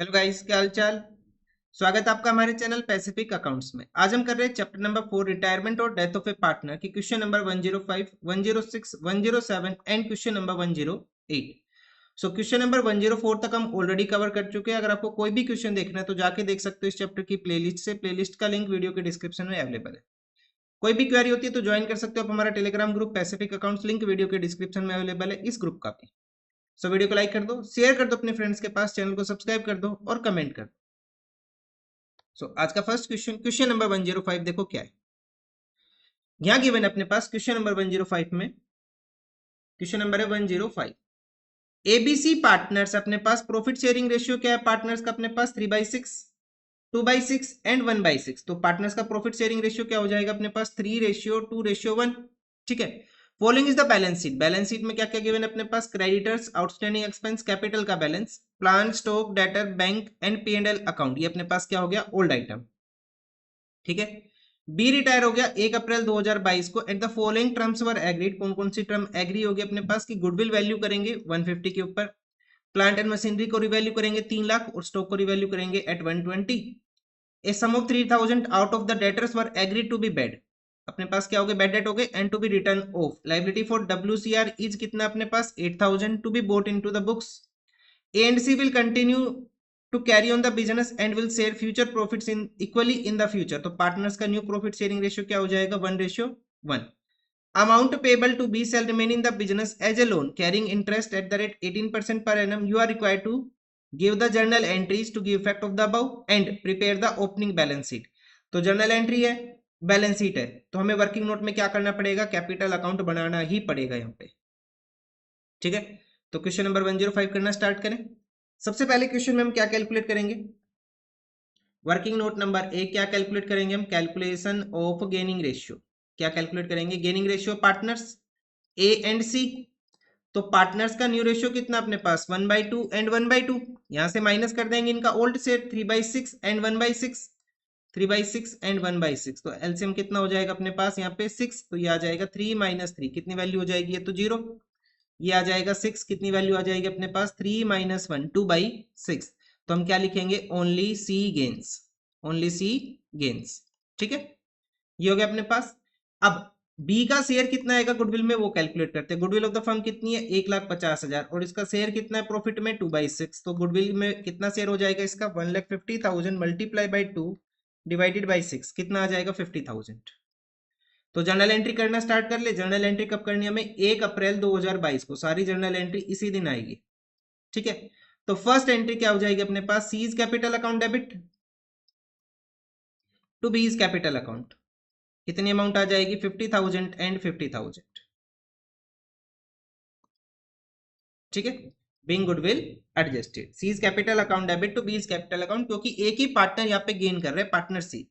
Hello guys, क्या हाल चाल। स्वागत है आपका हमारे चैनल पैसिफिक अकाउंट्स में। आज हम कर रहे हैं चैप्टर नंबर 4 रिटायरमेंट और डेथ ऑफ ए पार्टनर की question number 105, 106, 107 and question number 108। So question number 104 तक हम ऑलरेडी कवर कर चुके हैं। अगर आपको कोई भी क्वेश्चन देखना है तो जाके देख सकते हो इस चैप्टर की प्लेलिस्ट से। प्लेलिस्ट का लिंक वीडियो के डिस्क्रिप्शन में अवेलेबल है। कोई भी क्वेरी होती है तो ज्वाइन कर सकते हो आप हमारा Telegram group Pacific accounts, link video के डिस्क्रिप्शन में अवेलेबल है इस ग्रुप का भी। सो वीडियो को लाइक कर दो, शेयर कर दो अपने फ्रेंड्स के पास, चैनल को सब्सक्राइब कर दो और कमेंट कर दो। आज का फर्स्ट क्वेश्चन, क्वेश्चन नंबर 105 देखो क्या है। यहां गिवन अपने पास क्वेश्चन नंबर 105 में, क्वेश्चन नंबर है 105। एबीसी पार्टनर्स अपने पास प्रॉफिट शेयरिंग रेशियो क्या है पार्टनर्स का अपने पास 3/6, 2/6 एंड 1/6। तो पार्टनर्स का प्रॉफिट शेयरिंग रेशियो क्या हो जाएगा अपने पास 3:2:1। ठीक है। Following is the balance sheet. Balance sheet में क्या क्या गिवन अपने पास, क्रेडिटर्स, आउटस्टैंडिंग एक्सपेंस, कैपिटल का balance, plan, stock, debtor, bank and P&L account. ये अपने पास क्या हो गया, ओल्ड आइटम। ठीक है। बी रिटायर हो गया 1 अप्रैल 2022 को। At the following terms were agreed. कौन कौन सी टर्म एग्री होगी अपने पास की, गुडविल वैल्यू करेंगे 150 के ऊपर, प्लांट एंड मशीनरी को रिवैल्यू करेंगे 3 लाख और स्टॉक को रिवैल्यू करेंगे at 120। A sum of 3000 out of the debtors were agreed to be bad. अपने पास क्या हो गए, बेड डेट हो गए and to be written off. Liability for WCR is कितना अपने पास 8000 to be brought into the books. A and C will continue to carry on the business and will share future profits in equally in the future। तो partners का new profit sharing ratio क्या हो जाएगा, 1:1। Amount payable to be shall remain in the business as a loan carrying interest at the rate 18% per annum। You are required to give the journal entries to give effect of the above and prepare the opening balance sheet। तो journal entry है, balance sheet है, तो हमें working note में क्या करना पड़ेगा, capital account बनाना ही पड़ेगा यहाँ पे। ठीक है। तो क्वेश्चन नंबर 105 करना स्टार्ट करें। सबसे पहले क्वेश्चन में हम क्या कैलकुलेट करेंगे, वर्किंग नोट नंबर 1 क्या कैलकुलेट करेंगे हम, कैलकुलेशन ऑफ गेनिंग रेशियो। क्या कैलकुलेट करेंगे, gaining ratio partners A and C. तो पार्टनर्स का न्यू रेशियो कितना अपने पास 1/2 एंड 1/2। यहां से माइनस कर देंगे इनका ओल्ड से 3/6 एंड 1/6, 3/6 एंड 1/6। तो एलसीएम कितना हो जाएगा अपने पास यहाँ पे 6। तो ये आ जाएगा 3 - 3, कितनी वैल्यू हो जाएगी, ये तो 0। ये आ जाएगा 6, कितनी वैल्यू आ जाएगी अपने पास 3 - 1, 2/6। तो हम क्या लिखेंगे, ओनली सी गेन्स, ओनली सी गेन्स। ठीक है, ये हो गया अपने पास। अब बी का शेयर कितना आएगा गुडविल में, वो कैलकुलेट करते हैं। गुडविल ऑफ द फर्म कितनी है, 1,50,000 और इसका शेयर कितना है प्रॉफिट में 2/6। तो गुडविल में कितना शेयर हो जाएगा इसका, 1,50,000 मल्टीप्लाई बाई 2 डिवाइडेड बाई 6, कितना आ जाएगा 50,000। तो जर्नल एंट्री करना स्टार्ट कर ले। जर्नल एंट्री कब करनी है हमें, 1 अप्रैल 2022 को। सारी जर्नल एंट्री इसी दिन आएगी। ठीक है। तो फर्स्ट एंट्री क्या हो जाएगी अपने पास, C's capital account debit to B's capital account. कितनी अमाउंट आ जाएगी, 50,000 एंड 50,000। ठीक है। Being goodwill adjusted, C's capital account debit to B's capital account, क्योंकि एक ही पार्टनर यहाँ पे गेन कर रहे हैं, पार्टनर सी।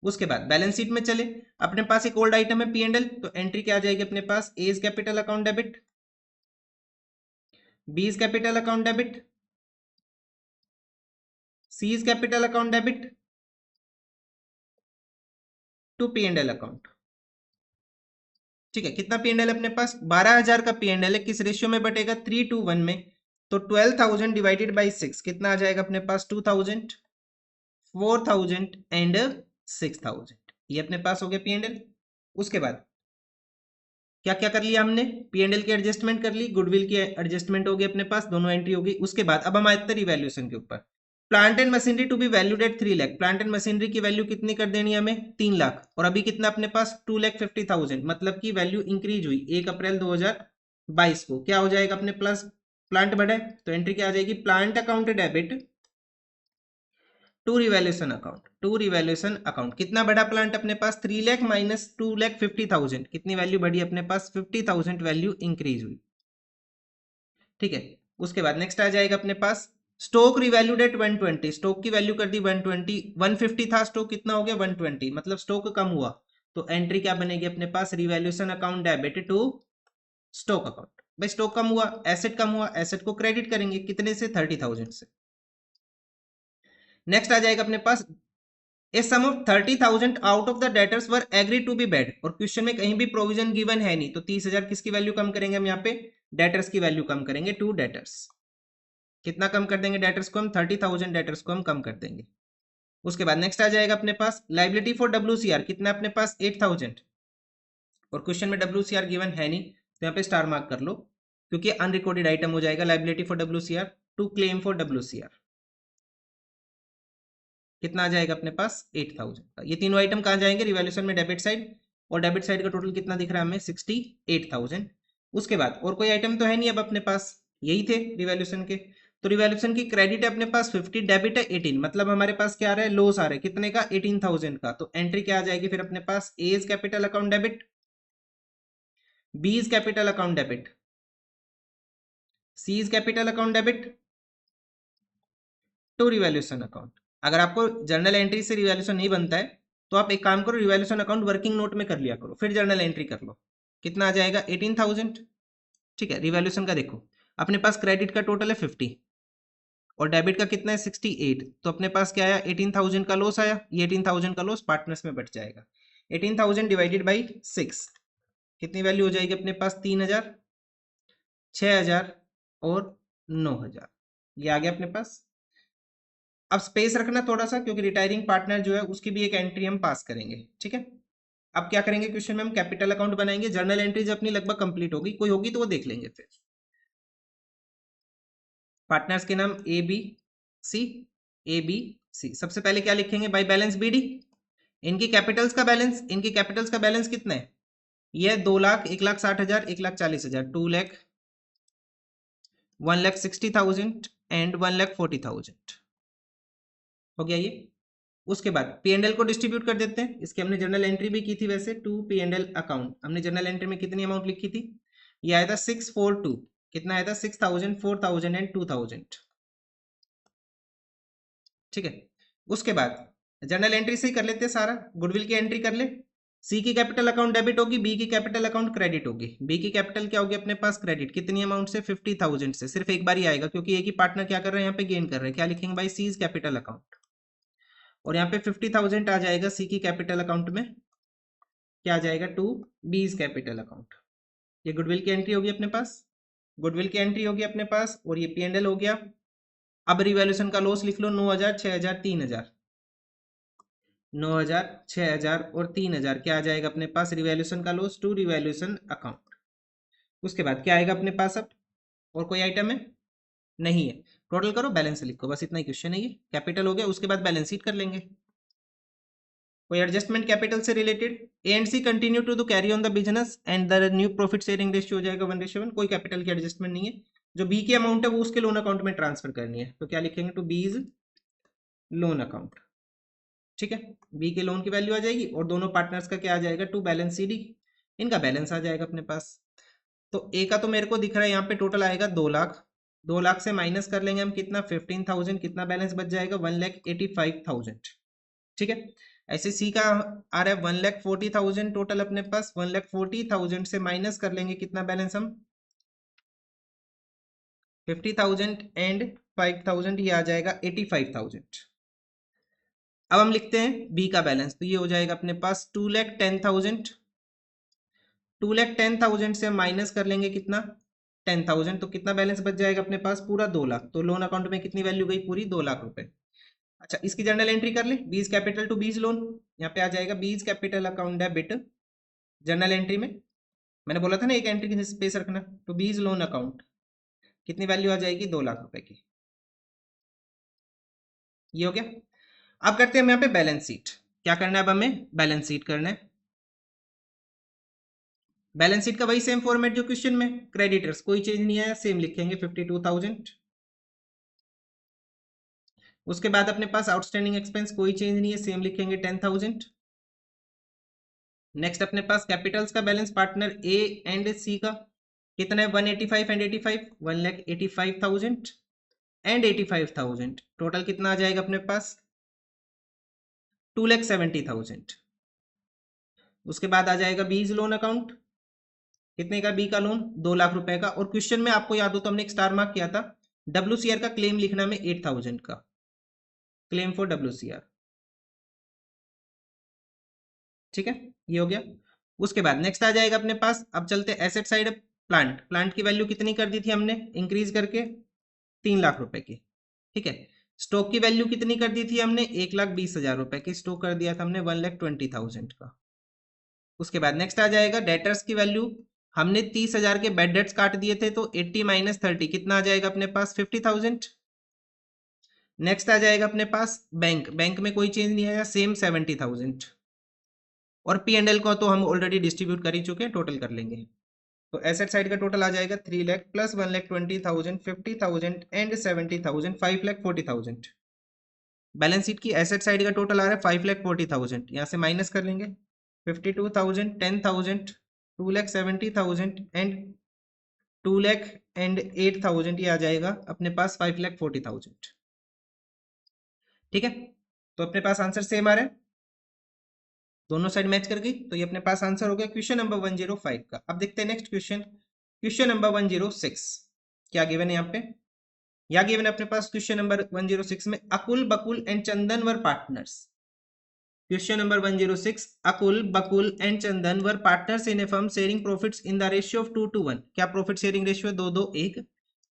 उसके बाद बैलेंस शीट में चले, अपने पास एक ओल्ड आइटम है P&L। तो एंट्री क्या आ जाएगी अपने पास, A's capital account debit, B's capital account debit, C's capital account debit to P&L account. ठीक है। कितना P&L अपने पास, 12,000 का P&L है। किस रेशियो में बटेगा, 3:1 में। तो 12,000 डिवाइडेड बाई 6 कितना आ जाएगा अपने पास, 2,000, 4,000 एंड 6,000। ये अपने पास हो गया P&L। उसके बाद क्या क्या कर लिया हमने, P&L की एडजस्टमेंट कर ली, गुडविल की एडजस्टमेंट हो गई अपने पास, दोनों एंट्री हो गई। उसके बाद अब हम आते हैं रिवैल्यूएशन के ऊपर। Plant and machinery to be valued at 3 lakh. Plant and machinery की वैल्यू कितनी कर देनी है हमें, 3 लाख। और अभी कितना अपने पास 2,50,000, मतलब की वैल्यू इंक्रीज हुई 1 अप्रैल 2022 को। क्या हो जाएगा अपने प्लस, प्लांट बढ़े तो एंट्री क्या आ जाएगी, plant account debit to revaluation account, to revaluation account. कितना बढ़ा प्लांट अपने पास, 3 लाख माइनस 2,50,000, कितनी वैल्यू बढ़ी अपने पास, 50,000 वैल्यू इंक्रीज हुई। ठीक है। उसके बाद नेक्स्ट आ जाएगा अपने पास स्टॉक रिवैल्यूड एट 120। स्टॉक की वैल्यू कर दी 120, 150 था स्टॉक, कितना हो गया 120, मतलब स्टॉक कम हुआ। तो एंट्री क्या बनेगी अपने पास, revaluation account debit to stock account. भाई स्टॉक कम हुआ, एसेट कम हुआ, एसेट को क्रेडिट करेंगे कितने से, 30,000 से। नेक्स्ट आ जाएगा अपने पास a sum of 30,000 out of the debtors were agree to be bad. और क्वेश्चन में कहीं भी प्रोविजन गिवन है नहीं, तो 30,000 किसकी वैल्यू कम करेंगे हम यहाँ पे, डेटर्स की वैल्यू कम करेंगे, टू डेटर्स। कितना कम कर देंगे डेटर्स को हम? 30,000 डेटर्स को हम कम कर देंगे। उसके बाद नेक्स्ट आ जाएगा अपने पास लाइबिलिटी फॉर WCR, कितना अपने पास? 8,000। और क्वेश्चन में WCR गिवन है नहीं, तो यहाँ पे स्टार मार्क कर लो, क्योंकि अनरिकॉर्डेड आइटम हो जाएगा liability for WCR। To claim for WCR कितना आ जाएगा अपने पास? 8,000 का। ये तीनों आइटम कहाँ जाएंगे? रिवैल्यूएशन में डेबिट साइड, और डेबिट साइड का टोटल कितना दिख रहा है हमें? 68,000। उसके बाद और कोई आइटम तो है नहीं अब अपने पास, यही थे रिवैल्यूएशन के। तो रिवैल्यूएशन की क्रेडिट है अपने पास 50, डेबिट है 18, मतलब हमारे पास क्या आ रहा है? लॉस आ रहा है कितने का? 18,000 का। तो एंट्री क्या आ जाएगी फिर अपने पास? A is capital account debit, B is capital account debit, C is capital account debit to revaluation account. अगर आपको जर्नल एंट्री से रिवैल्यूएशन नहीं बनता है तो आप एक काम करो, रिवैल्यूएशन अकाउंट वर्किंग नोट में कर लिया करो, फिर जर्नल एंट्री कर लो। कितना आ जाएगा? 18,000। ठीक है, रिवैल्यूएशन का देखो, अपने पास क्रेडिट का टोटल है 50 और डेबिट का कितना है? 68। तो अपने पास क्या आया? 18,000 का लॉस आया। ये 18,000 का लॉस पार्टनर्स में बच जाएगा। 18,000 डिवाइडेड बाई 6 कितनी वैल्यू हो जाएगी अपने पास? 3,000, 6,000 और 9,000। ये आ गया अपने पास। अब स्पेस रखना थोड़ा सा, क्योंकि रिटायरिंग पार्टनर जो है उसकी भी एक एंट्री हम पास करेंगे। ठीक है, अब क्या करेंगे क्वेश्चन में? हम कैपिटल अकाउंट बनाएंगे। जर्नल एंट्रीज अपनी लगभग कंप्लीट होगी, कोई होगी तो वो देख लेंगे फिर। पार्टनर्स के नाम A B C, A B C. सबसे पहले क्या लिखेंगे? By balance BD। इनकी कैपिटल्स का बैलेंस, इनकी कैपिटल्स का बैलेंस कितना है? ये है 2 लाख, 1,60,000, 1,40,000, 2 लाख, 1,60,000 एंड 1,40,000 हो गया ये। उसके बाद P&L को डिस्ट्रीब्यूट कर देते हैं। इसकी हमने जर्नल एंट्री भी की थी वैसे, टू P&L अकाउंट। हमने जर्नल एंट्री में कितनी अमाउंट लिखी थी? ये आया था 642। कितना आया था? 6,000, 4,000 एंड 2,000। ठीक है, उसके बाद जर्नल एंट्री से ही कर लेते हैं सारा। गुडविल की एंट्री कर ले। सी की कैपिटल अकाउंट डेबिट होगी, बी की कैपिटल अकाउंट क्रेडिट होगी। बी की कैपिटल क्या होगी अपने पास? क्रेडिट। कितनी अमाउंट से? 50,000 से। सिर्फ एक बार ही आएगा, क्योंकि एक ही पार्टनर क्या कर रहे हैं यहाँ पे? गेन कर रहे हैं। क्या लिखेंगे भाई? सी इज कैपिटल अकाउंट। और यहाँ पे 50,000 आ जाएगा सी की कैपिटल अकाउंट में। क्या आ जाएगा? To B's capital account. ये गुडविल की एंट्री होगी अपने पास, गुडविल की एंट्री होगी अपने पास, और ये P&L हो गया। अब रिवैल्यूएशन का लॉस लिख लो, 9,000, 6,000, 3,000। 9,000, 6,000 और 3,000 क्या आ जाएगा अपने पास? रिवैल्यूएशन का लॉस टू रिवैल्यूएशन अकाउंट। उसके बाद क्या आएगा अपने पास अब? और कोई आइटम है? नहीं है। टोटल करो, बैलेंस लिखो, बस इतना ही क्वेश्चन है ये। कैपिटल हो गया, उसके बाद बैलेंस शीट कर लेंगे। कोई एडजस्टमेंट कैपिटल से related? A and C continue to the carry on the business and the new profit sharing ratio हो जाएगा 1:1। कोई कैपिटल की एडजस्टमेंट नहीं है। जो बी की अमाउंट है वो उसके लोन अकाउंट में ट्रांसफर करनी है, तो क्या लिखेंगे? टू बीज लोन अकाउंट। ठीक है, बी के लोन की वैल्यू आ जाएगी, और दोनों पार्टनर्स का क्या आ जाएगा? To balance CD। इनका बैलेंस आ जाएगा अपने पास। तो ए का तो मेरे को दिख रहा है यहाँ पे टोटल आएगा 2 लाख। 2 लाख से माइनस कर लेंगे हम कितना? 15,000। कितना बैलेंस बच जाएगा? 1,85,000। ठीक है, ऐसे सी का आ रहा है 1,40,000 टोटल अपने पास। 1,40,000 से माइनस कर लेंगे कितना बैलेंस हम? 50,000 एंड 5,000, ये आ जाएगा 85,000। अब हम लिखते हैं बी का बैलेंस, तो ये हो जाएगा अपने पास 2,10,000। 2,10,000 से माइनस कर लेंगे कितना? 10,000। तो कितना बैलेंस बच जाएगा अपने पास? पूरा 2 लाख। तो लोन अकाउंट में कितनी वैल्यू गई? पूरी 2 लाख रुपए। अच्छा, इसकी जर्नल एंट्री कर ले। बीज कैपिटल टू बीज लोन, यहाँ पे आ जाएगा बीज capital account debit. Journal entry में मैंने बोला था ना एक एंट्री की स्पेस रखना। तो बीज लोन अकाउंट कितनी वैल्यू आ जाएगी? 2 लाख रुपए की। ये हो गया। अब करते हैं हम यहाँ पे बैलेंस शीट। क्या करना है अब हमें? बैलेंस शीट करना है। बैलेंस शीट का वही सेम फॉर्मेट जो क्वेश्चन में। क्रेडिटर्स कोई चेंज नहीं है, सेम लिखेंगे 52,000। उसके बाद अपने पास आउटस्टैंडिंग एक्सपेंस कोई चेंज नहीं है, सेम लिखेंगे 10,000। नेक्स्ट अपने पास कैपिटल्स का बैलेंस पार्टनर ए एंड सी का कितना है? 185 एंड 85, 1,85,000 एंड 85,000। टोटल कितना आ जाएगा अपने पास? 2,70,000। उसके बाद आ जाएगा बीज लोन अकाउंट। कितने का? बी का लोन 2 लाख रुपए का। और क्वेश्चन में आपको याद हो तो हमने एक स्टार मार्क किया था, WCR का क्लेम लिखना में 8,000 का। Claim for WCR। ठीक है, ये हो गया। उसके बाद नेक्स्ट आ जाएगा अपने पास, अब चलते एसेट साइड। प्लांट की वैल्यू कितनी कर दी थी हमने? इंक्रीज करके 3 लाख रुपए की। ठीक है, स्टॉक की वैल्यू कितनी कर दी थी हमने, 1,20,000 रुपए की स्टॉक कर दिया था हमने 1,20,000 का। उसके बाद नेक्स्ट आ जाएगा डेटर्स की वैल्यू, हमने 30,000 के बैड डेट्स काट दिए थे, तो 80 माइनस 30 कितना आ जाएगा अपने पास, 50,000। नेक्स्ट आ जाएगा अपने पास बैंक, बैंक में कोई चेंज नहीं आया, सेम 70,000। और पी एंड एल को तो हम ऑलरेडी डिस्ट्रीब्यूट कर ही चुके हैं, टोटल कर लेंगे। तो एसेट साइड का टोटल आ जाएगा 3 lakh plus 1,20,000, 50,000 and 70,000, 5,40,000। Balance sheet की एसेट साइड का टोटल आ रहा है 5,40,000, यहाँ से माइनस कर लेंगे 52,000, 10,000, 2,70,000 एंड 2,08,000, ये आ जाएगा अपने पास 5,40,000। ठीक है, तो अपने पास आंसर सेम आ रहा है, दोनों साइड मैच कर गई, तो ये अपने पास आंसर हो गया क्वेश्चन नंबर 105 का। अब देखते हैं नेक्स्ट क्वेश्चन, क्वेश्चन नंबर 106 क्या गिवन है यहाँ पे। यहाँ गिवन है अपने पास क्वेश्चन नंबर 106 में Akul Bakul and Chandan were partners. Question number 106, Akul Bakul and Chandan were partners in a firm sharing profits in the ratio of 2:1। क्या प्रॉफिट शेयरिंग रेशियो 2:1।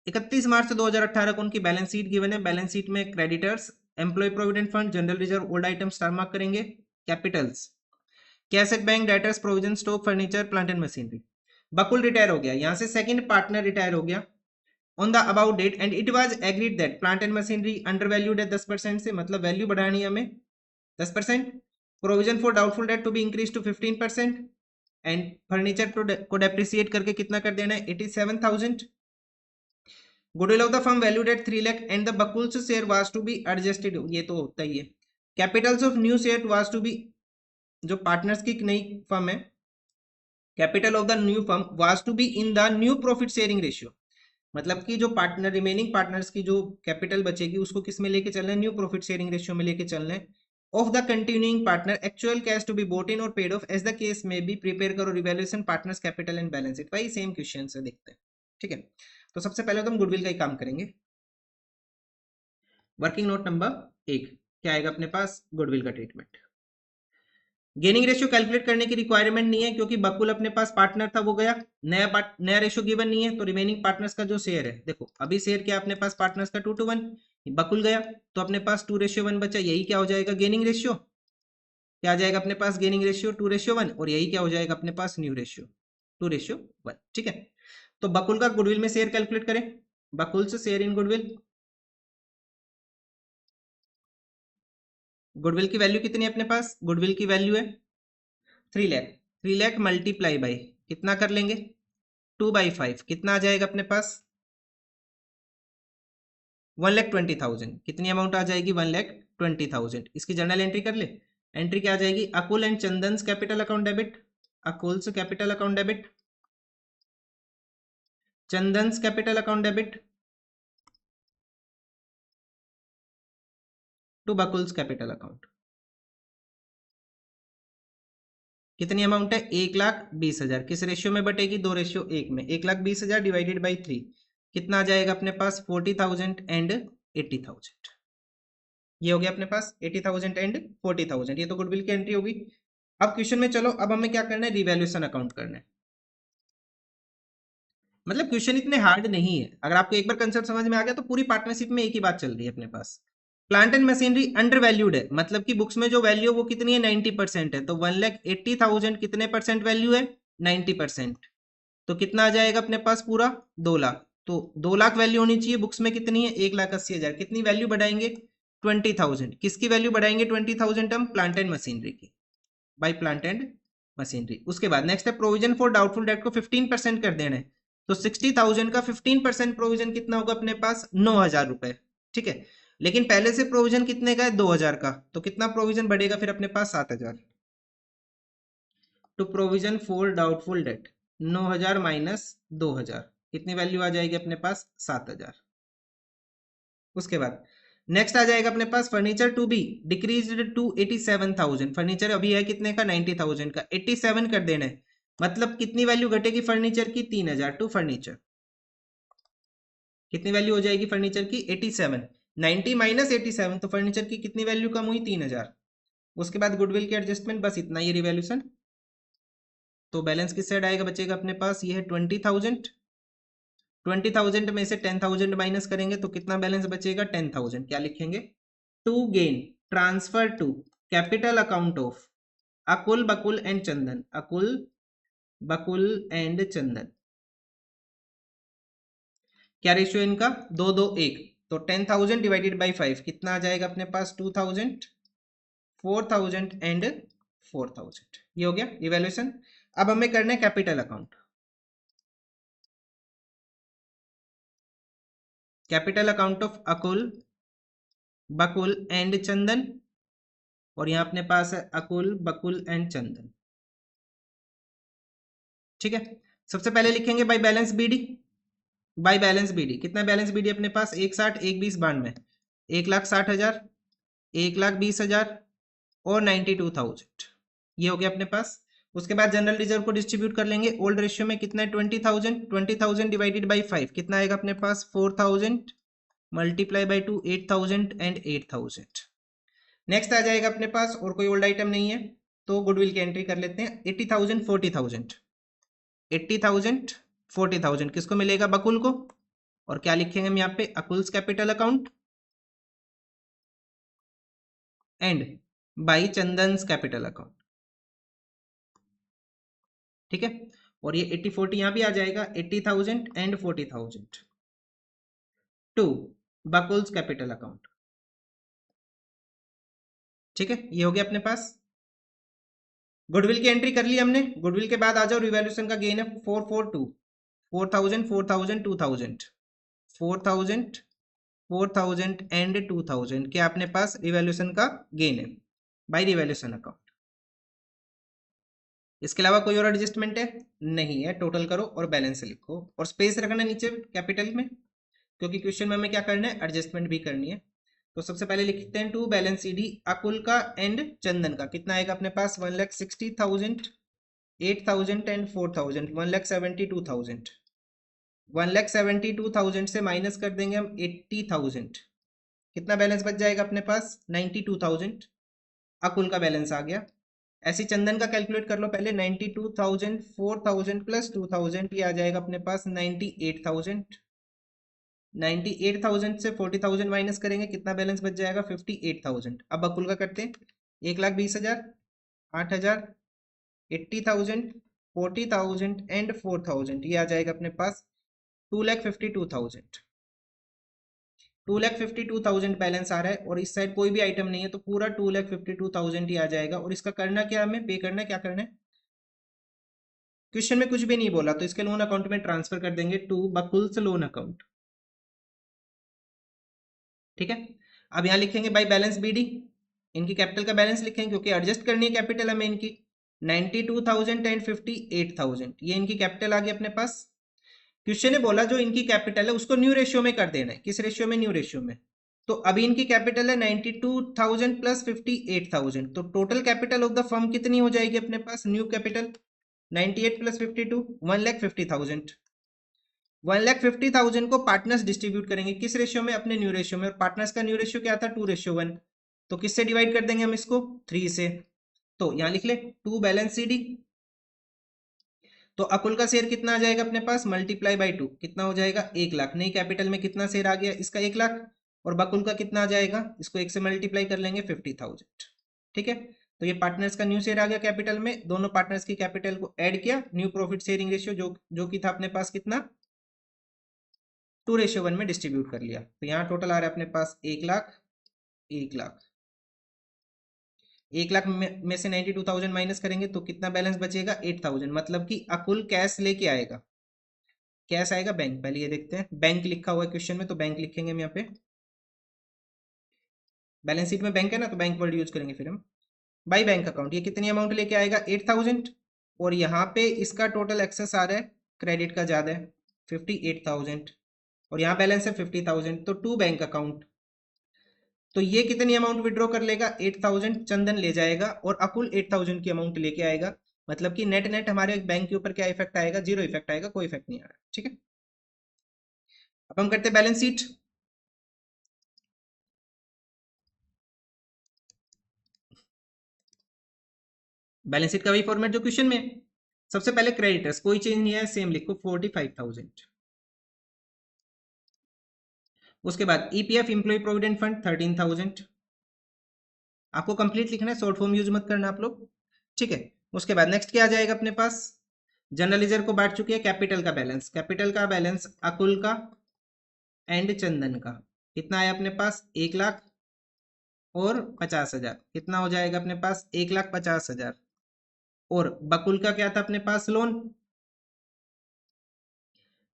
31 मार्च 2018 को उनकी बैलेंस शीट गिवन है, बैलेंस शीट में creditors, employ provident fund, general reserve, old item star mark करेंगे, capitals, cash at bank, debtors, provision, stock, furniture, plant and machinery. Bakul retire हो गया, यहां से सेकंड पार्टनर रिटायर हो गया on the about date and it was agreed that plant and machinery under valued है 10% से, मतलब वैल्यू बढ़ानी है हमें 10%। Provision for doubtful date to be increase to 15% and furniture को डेप्रिसिएट करके कितना कर देना है 87,000। Goodwill of the firm valued at 3 lakh and the Bakul's share was to be adjusted, ये तो होता ही है। Capitals of new share was to be, जो पार्टनर्स की नई फर्म है, capital of the new firm was to be in the new profit sharing ratio, मतलब कि जो पार्टनर रिमेनिंग पार्टनर्स की जो कैपिटल बचेगी उसको किस में लेके चलना है, न्यू प्रॉफिट शेयरिंग रेशियो में लेके चलना है। Of the continuing partner actual cash to be boat in और paid off as the case में बी, प्रिपेयर करो revaluation partners capital and balance sheet. भाई सेम क्वेश्चन से देखते हैं। ठीक है, तो सबसे पहले तो हम गुडविल का ही काम करेंगे। वर्किंग नोट नंबर 1 क्या आएगा अपने पास, गुडविल का ट्रीटमेंट। गेनिंग रेशियो कैलकुलेट करने की रिक्वायरमेंट नहीं है क्योंकि बकुल अपने पास पार्टनर था वो गया, नया रेशियो गिवन नहीं है, तो रिमेनिंग पार्टनर्स का जो शेयर है, देखो अभी शेयर क्या अपने पास पार्टनर्स का 2:1, बकुल गया तो अपने पास 2:1 बचा, यही क्या हो जाएगा गेनिंग रेशियो, क्या आ जाएगा अपने पास गेनिंग रेशियो 2:1, और यही क्या हो जाएगा अपने पास न्यू रेशियो 2:1। ठीक है, तो बकुल का गुडविल में शेयर कैलकुलेट करें, बकुल से शेयर इन गुडविल। गुडविल की वैल्यू कितनी है अपने पास, गुडविल की वैल्यू है 3 लाख, 3 लाख मल्टीप्लाई बाई कितना कर लेंगे 2/5, कितना आ जाएगा अपने पास 1,20,000, कितनी अमाउंट आ जाएगी 1,20,000। इसकी जर्नल एंट्री कर ले, एंट्री क्या आ जाएगी, Akul and Chandan capital account debit, Akul's capital account debit, Chandan capital account debit to Bakul's capital account. कितनी अमाउंट है 1,20,000, किस रेशियो में बटेगी 2:1 में, 1,20,000 डिवाइडेड बाई 3 कितना आ जाएगा अपने पास 40,000 एंड 80,000। ये हो गया अपने पास 80,000 एंड 40,000, ये तो गुडविल की एंट्री होगी। अब क्वेश्चन में चलो, अब हमें क्या करना है, रिवैल्यूएशन अकाउंट करना है। मतलब क्वेश्चन इतने हार्ड नहीं है, अगर आपको एक बार कंसेप्ट समझ में आ गया तो पूरी पार्टनरशिप में एक ही बात चल रही है अपने पास। Plant and machinery under valued है, मतलब कि बुक्स में जो वैल्यू है वो कितनी है 90% है, तो 1,80,000 कितने परसेंट वैल्यू है 90%, तो कितना आ जाएगा अपने पास पूरा 2 लाख, तो 2 लाख वैल्यू होनी चाहिए, बुक्स में कितनी है 1,80,000, कितनी वैल्यू बढ़ाएंगे 20,000, किसकी वैल्यू बढ़ाएंगे 20,000 हम प्लांट एंड मशीनरी की, बाई प्लांट एंड मशीनरी। उसके बाद नेक्स्ट है प्रोविजन फॉर डाउटफुल डेट को 15% कर देना है, तो 60,000 का 15% प्रोविजन कितना होगा अपने पास 9,000 रुपए। ठीक है, लेकिन पहले से प्रोविजन कितने का है 2,000 का, तो कितना प्रोविजन बढ़ेगा फिर अपने पास 7,000। To provision for doubtful debt 9,000 minus 2,000, कितनी वैल्यू आ जाएगी अपने पास 7,000। उसके बाद नेक्स्ट आ जाएगा अपने पास furniture to be decreased to 87,000, furniture अभी है कितने का 90,000 का, 87 कर देना है, मतलब कितनी वैल्यू घटेगी फर्नीचर की 3,000 टू फर्नीचर, कितनी वैल्यू हो जाएगी फर्नीचर की 87, 90 माइनस 87, तो फर्नीचर की कितनी वैल्यू कम हुई 3,000। उसके बाद गुडविल की एडजस्टमेंट, बस इतना ही रिवैल्यूशन। तो बैलेंस किस साइड आएगा, बचेगा अपने पास ये है 20,000 20,000 में से 10,000 माइनस करेंगे तो कितना बैलेंस बचेगा? 10,000। क्या लिखेंगे? To gain transfer to capital account of Akul Bakul and Chandan, Akul Bakul and चंदन। क्या रेशियो इनका? 2-2-1। तो 10,000 डिवाइडेड बाई 5 कितना आ जाएगा अपने पास? 2,000, 4,000 एंड 4,000। ये हो गया इवैल्यूएशन। अब हमें करना है capital account. Capital account of Akul Bakul and चंदन, और यहां अपने पास है अकुल बकुल एंड चंदन। ठीक है, सबसे पहले लिखेंगे by balance BD. By balance BD कितना बैलेंस बीडी अपने पास? 1,60, 1,20, 92, 1,60,000, 1,20,000 और 92,000। ये हो गया अपने पास। उसके बाद जनरल रिजर्व को डिस्ट्रीब्यूट कर लेंगे। ओल्ड रेशियो में कितना है? 20,000। 20,000 डिवाइडेड बाई 5 कितना आएगा अपने पास? 4,000 मल्टीप्लाई बाई 2 8,000 एंड 8,000। नेक्स्ट आ जाएगा अपने पास, और कोई ओल्ड आइटम नहीं है तो गुडविल की एंट्री कर लेते हैं। 80,000 40,000, 80,000 40,000 किसको मिलेगा? बकुल को। और क्या लिखेंगे हम यहाँ पे? Akul's capital account and by Chandan's capital account. ठीक है, और ये 80-40 यहां भी आ जाएगा। 80,000 and 40,000 to Bakul's capital account. ठीक है, ये हो गया अपने पास। गुडविल की एंट्री कर ली हमने। गुडविल के बाद आ जाओ, रिवैल्यूएशन का गेन है 442, 4,000 4,000 2,000, 4,000 4,000 एंड 2,000 क्या अपने पास रिवैल्यूएशन का गेन है बाय रिवैल्यूएशन अकाउंट। इसके अलावा कोई और एडजस्टमेंट है? नहीं है। टोटल करो और बैलेंस लिखो, और स्पेस रखना नीचे कैपिटल में, क्योंकि क्वेश्चन में हमें क्या करना है? एडजस्टमेंट भी करनी है। तो सबसे पहले लिखते हैं टू बैलेंस सीडी अकुल का एंड चंदन का। कितना आएगा अपने पास? 1,60,000, 8,000 एंड 4,000, 1,72,000। 1,72,000 से माइनस कर देंगे हम 80,000। कितना बैलेंस बच जाएगा अपने पास? 92,000। अकुल का बैलेंस आ गया। ऐसे चंदन का कैलकुलेट कर लो पहले। 92,000 4,000 प्लस 2,000 ये आ जाएगा अपने पास 98,000। 98,000 से 40,000 माइनस करेंगे, कितना बैलेंस बच जाएगा? 58,000। अब बकुल का करते हैं। 1,20,000, 8,000, 80,000, 40,000 एंड 4,000 ये आ जाएगा अपने पास 2,52,000। 2,52,000 बैलेंस आ रहा है, और इस साइड कोई भी आइटम नहीं है तो पूरा 2,52,000 ही आ जाएगा। और इसका करना क्या? हमें पे करना है। क्या करना है? क्वेश्चन में कुछ भी नहीं बोला तो इसके लोन अकाउंट में ट्रांसफर कर देंगे टू बकुल्स लोन अकाउंट। ठीक है, अब यहां लिखेंगे बाय बैलेंस बीडी। इनकी कैपिटल का बैलेंस लिखेंगे क्योंकि एडजस्ट करनी है कैपिटल हमें इनकी। 92,000 एंड 58,000 ये इनकी कैपिटल आ गई अपने पास। क्वेश्चन ने बोला जो इनकी कैपिटल है उसको न्यू रेशियो में कर देना है। किस रेशियो में? न्यू रेशियो में। तो अभी इनकी कैपिटल है 92,000 प्लस 58,000, तो total capital of the firm कितनी हो जाएगी अपने पास? New capital 98 plus 52 1,50,000। 1,50,000 को पार्टनर्स डिस्ट्रीब्यूट करेंगे किस रेशियो में? अपने न्यू रेशियो में। और पार्टनर्स का न्यू रेशियो क्या था? 2:1। तो किससे डिवाइड कर देंगे हम इसको? 3 से। तो यहां लिख ले टू बैलेंस सीडी। तो अकुल का शेयर कितना आ जाएगा अपने पास? मल्टीप्लाई बाई 2 कितना हो जाएगा? 1,00,000। नई कैपिटल में कितना शेयर आ गया इसका? 1,00,000। और बकुल का कितना आ जाएगा? इसको 1 से मल्टीप्लाई कर लेंगे 50,000। ठीक है, तो ये पार्टनर्स का न्यू शेयर आ गया कैपिटल में। दोनों पार्टनर्स की कैपिटल को ऐड किया, न्यू प्रॉफिट शेयरिंग रेशियो जो कि था अपने पास कितना? 2:1 में डिस्ट्रीब्यूट कर लिया। तो यहाँ टोटल आ रहा है अपने पास 1,00,000, 1,00,000। 1,00,000 में से 92,000 माइनस करेंगे तो कितना बैलेंस बचेगा? 8,000। मतलब कि अकुल कैश लेके आएगा। कैश आएगा बैंक। पहले ये देखते हैं, बैंक लिखा हुआ है क्वेश्चन में तो बैंक लिखेंगे हम यहाँ पे। बैलेंस शीट में बैंक है ना, तो बैंक वर्ड यूज करेंगे फिर हम। बाई बैंक अकाउंट ये कितनी अमाउंट लेके आएगा? 8,000। और यहाँ पे इसका टोटल एक्सेस आ रहा है, क्रेडिट का ज्यादा है 58,000, और यहाँ बैलेंस है 50,000। तो टू बैंक अकाउंट, तो ये कितनी अमाउंट विड्रॉ कर लेगा? 8,000 चंदन ले जाएगा और अकुल 8,000 की अमाउंट लेके आएगा। मतलब कि नेट नेट हमारे बैंक के ऊपर क्या इफेक्ट आएगा? 0 इफेक्ट आएगा, कोई इफेक्ट नहीं आ रहा। ठीक है, अब हम करते हैं बैलेंस शीट। बैलेंस शीट का वही फॉर्मेट जो क्वेश्चन में। सबसे पहले क्रेडिटर्स कोई चेंज नहीं है, सेम लिखो 45,000। उसके बाद ईपीएफ एम्प्लॉय प्रोविडेंट फंड 13,000। आपको कंप्लीट लिखना है, शॉर्ट फॉर्म यूज मत करना आप लोग, ठीक है। उसके बाद नेक्स्ट क्या आ जाएगा अपने पास, जनरल लीजर को बांट चुके हैं, कैपिटल का बैलेंस, कैपिटल का बैलेंस अकुल का एंड चंदन का कितना है अपने पास, 1,00,000 और 50,000, कितना हो जाएगा अपने पास 1,50,000। और बकुल का क्या था अपने पास लोन,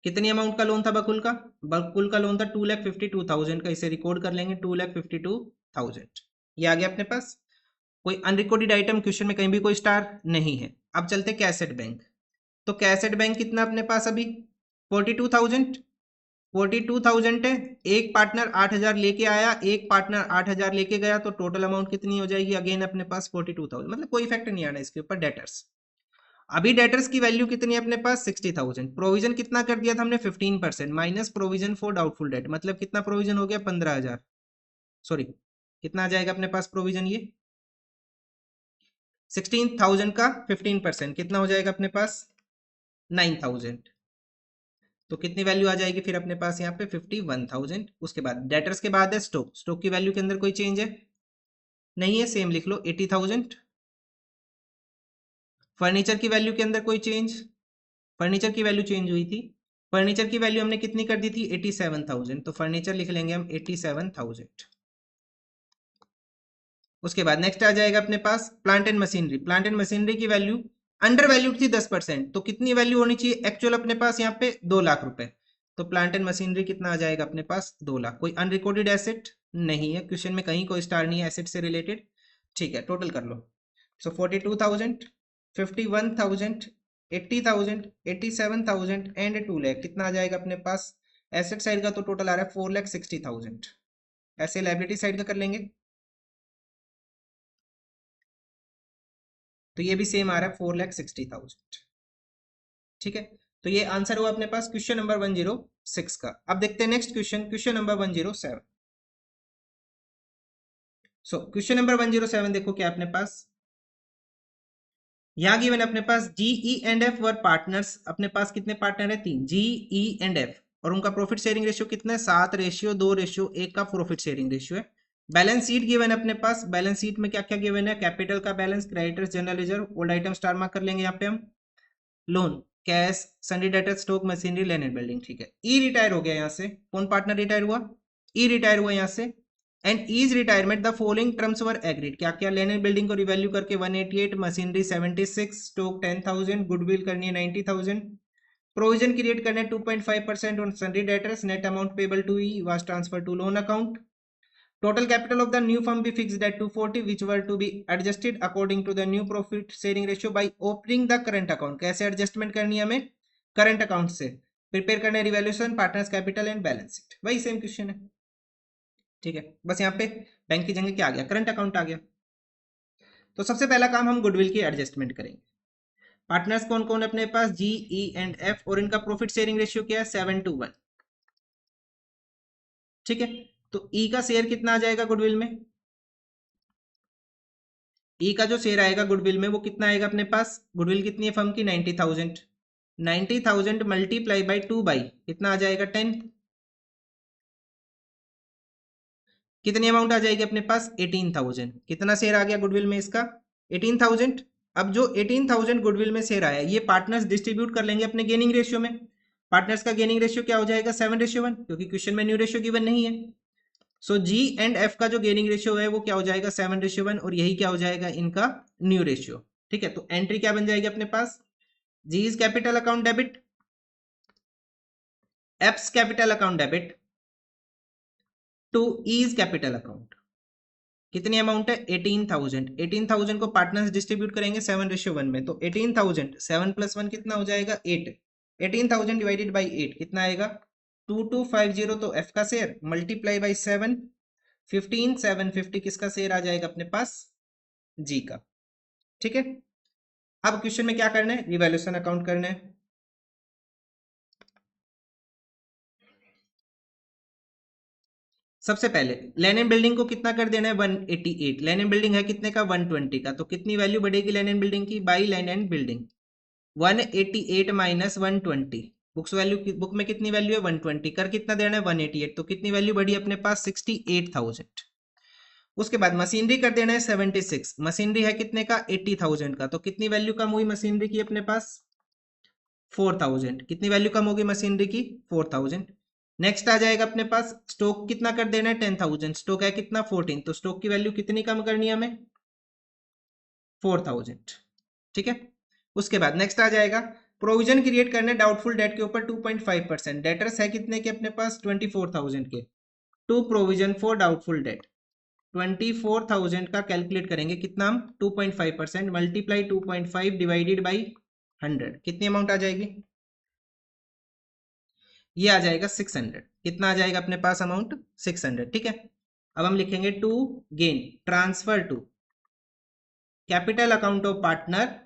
कितनी अमाउंट का लोन था बकुल का, बकुल का लोन था 2,52,000 का, इसे रिकॉर्ड कर लेंगे 2,52,000। ये आ गया अपने पास। कोई अनरिकॉर्डेड आइटम क्वेश्चन में कहीं भी कोई स्टार नहीं है। अब चलते कैसेट बैंक, तो कैसेट बैंक कितना अपने पास अभी 42,000, 42,000 है। एक पार्टनर 8,000 लेके आया, एक पार्टनर 8,000 लेके गया, तो टोटल अमाउंट कितनी हो जाएगी अगेन अपने पास 42,000, मतलब कोई इफेक्ट नहीं आना इसके ऊपर। डेटर्स, अभी डेटर्स की वैल्यू कितनी है अपने पास 60,000। प्रोविजन कितना कर दिया था हमने 15% minus provision for doubtful date, मतलब कितना प्रोविजन हो गया 15,000, सॉरी कितना आ जाएगा अपने पास प्रोविजन, ये 16,000 का 15% कितना हो जाएगा अपने पास 9,000। तो कितनी वैल्यू आ जाएगी फिर अपने पास यहाँ पे 51,000। उसके बाद डेटर्स के बाद है स्टॉक, स्टॉक की वैल्यू के अंदर कोई चेंज है नहीं है, सेम लिख लो 80,000। फर्नीचर की वैल्यू के अंदर कोई चेंज, फर्नीचर की वैल्यू चेंज हुई थी, फर्नीचर की वैल्यू हमने कितनी कर दी थी 87,000, तो फर्नीचर लिख लेंगे हम 87,000। उसके बाद नेक्स्ट आ जाएगा अपने पास plant and machinery, plant and machinery की वैल्यू अंडर वैल्यूड थी 10%, तो कितनी वैल्यू होनी चाहिए एक्चुअल अपने पास यहाँ पे 2,00,000 रुपए, तो प्लांट एंड मशीनरी कितना आ जाएगा अपने पास 2,00,000। कोई अनरिकॉर्डेड एसेट नहीं है क्वेश्चन में, कहीं कोई स्टार नहीं है एसेट से रिलेटेड, ठीक है। टोटल कर लो, सो 42,000, 51,000, 80,000, 87,000 एंड 2,00,000, कितना आ जाएगा अपने पास एसेट साइड का, तो टोटल आ रहा है 4,60,000। ऐसे लाइबिलिटी साइड का कर लेंगे, तो ये भी सेम आ रहा है 4,60,000, ठीक है। तो ये आंसर हुआ अपने पास क्वेश्चन नंबर 106 का। अब देखते हैं next question, question number 107। So question number 107 देखो क्या अपने पास, यहां गिवन अपने पास G and F were partners, अपने पास कितने पार्टनर है 3, जीई एंड एफ, और उनका प्रॉफिट शेयरिंग रेशियो कितना है 7:2:1 का प्रॉफिट शेयरिंग रेशियो है। बैलेंस शीट गिवन है अपने पास, बैलेंस शीट में क्या क्या गिवन है, कैपिटल का balance, creditors, general reserve, old item star mark कर लेंगे यहाँ पे हम, loan, cash, सन्डी debtor, stock, machinery, land and building, ठीक है। ई रिटायर हो गया यहाँ से, कौन पार्टनर रिटायर हुआ, ई रिटायर हुआ यहाँ से, and E's retirement the following terms were agreed, क्या क्या, लैंड एंड बिल्डिंग को रिवैल्यू करके 188, मशीनरी 76, स्टॉक 10,000, गुडविल करनी है 90,000, प्रोविजन क्रिएट करने 2.5% on sundry debtors, net amount payable to E was transfer to loan account, total capital of the new firm be fixed at 240 which were to be adjusted according to the new profit sharing ratio by opening the current account, कैसे adjustment करनी है हमें current account से, prepare करना है revaluation, partners capital and balance sheet, वही same question है, ठीक है। बस यहाँ पे बैंक की जगह क्या आ गया करंट अकाउंट आ गया। तो सबसे पहला काम हम गुडविल की एडजस्टमेंट करेंगे। पार्टनर्स कौन कौन अपने पास, जी ई एंड एफ, और इनका प्रॉफिट शेयरिंग रेशियो क्या है 7:1, ठीक है। तो ई का शेयर कितना आ जाएगा गुडविल में, ई का जो शेयर आएगा गुडविल में वो कितना आएगा अपने पास, गुडविल कितनी है फर्म की 90,000, 90,000 मल्टीप्लाई बाई 2 बाई कितना आ जाएगा 10, कितनी अमाउंट आ जाएगी अपने पास 18,000, कितना शेयर आ गया गुडविल में इसका 18,000। अब जो 18,000 गुडविल में शेयर आया ये पार्टनर्स डिस्ट्रीब्यूट कर लेंगे अपने गेनिंग रेशियो में, पार्टनर्स का गेनिंग रेशियो क्या हो जाएगा 7:1, क्योंकि क्वेश्चन में न्यू रेशियो गिवन नहीं है। सो जी एंड एफ का जो गेनिंग रेशियो है वो क्या हो जाएगा 7:1, और यही क्या हो जाएगा इनका न्यू रेशियो, ठीक है। तो एंट्री क्या बन जाएगी अपने पास, G is capital account debit, F's capital account debit to is capital account, कितनी अमाउंट है 18,000, 18,000 को पार्टनर्स डिस्ट्रीब्यूट करेंगे 7:1 में, तो 18,000 7 + 1 कितना हो जाएगा 8, 18,000 डिवाइडेड बाई 8 कितना आएगा 2250, तो एफ का शेयर मल्टीप्लाई बाई 7, 15 750 किसका शेयर आ जाएगा अपने पास जी का, ठीक है। अब क्वेश्चन में क्या करना है, रिवैल्यूएशन अकाउंट करना है। सबसे पहले लैंड एंड बिल्डिंग को कितना कर देना है 188, लैंड एंड बिल्डिंग है कितने का 120 का, तो कितनी वैल्यू बढ़ेगी लैंड एंड बिल्डिंग की by land and building 188 minus 120, books value, book में कितनी वैल्यू है 120, कर कितना देना है 188, तो कितनी वैल्यू बढ़ी अपने पास 68,000। उसके बाद मशीनरी कर देना है 76, मशीनरी है कितने का 80,000 का, तो कितनी वैल्यू कम हुई मशीनरी की अपने पास 4000, कितनी वैल्यू कम होगी मशीनरी की 4000। नेक्स्ट आ जाएगा अपने पास स्टॉक कितना कर देना है 10,000, स्टॉक है कितना 14, तो स्टॉक की वैल्यू कितनी कम करनी है हमें 4000, ठीक है। उसके बाद नेक्स्ट आ जाएगा प्रोविजन क्रिएट करने डाउटफुल डेट के ऊपर 2.5%, डेटर्स है कितने के अपने पास 24,000 के, to provision for doubtful debt 24,000 का कैलकुलेट करेंगे कितना हम 2.5% मल्टीप्लाई 2.5 डिवाइडेड बाई 100, कितनी अमाउंट आ जाएगी, ये आ जाएगा 600, कितना आ जाएगा अपने पास अमाउंट 600, ठीक है। अब हम लिखेंगे to gain transfer to capital account of partner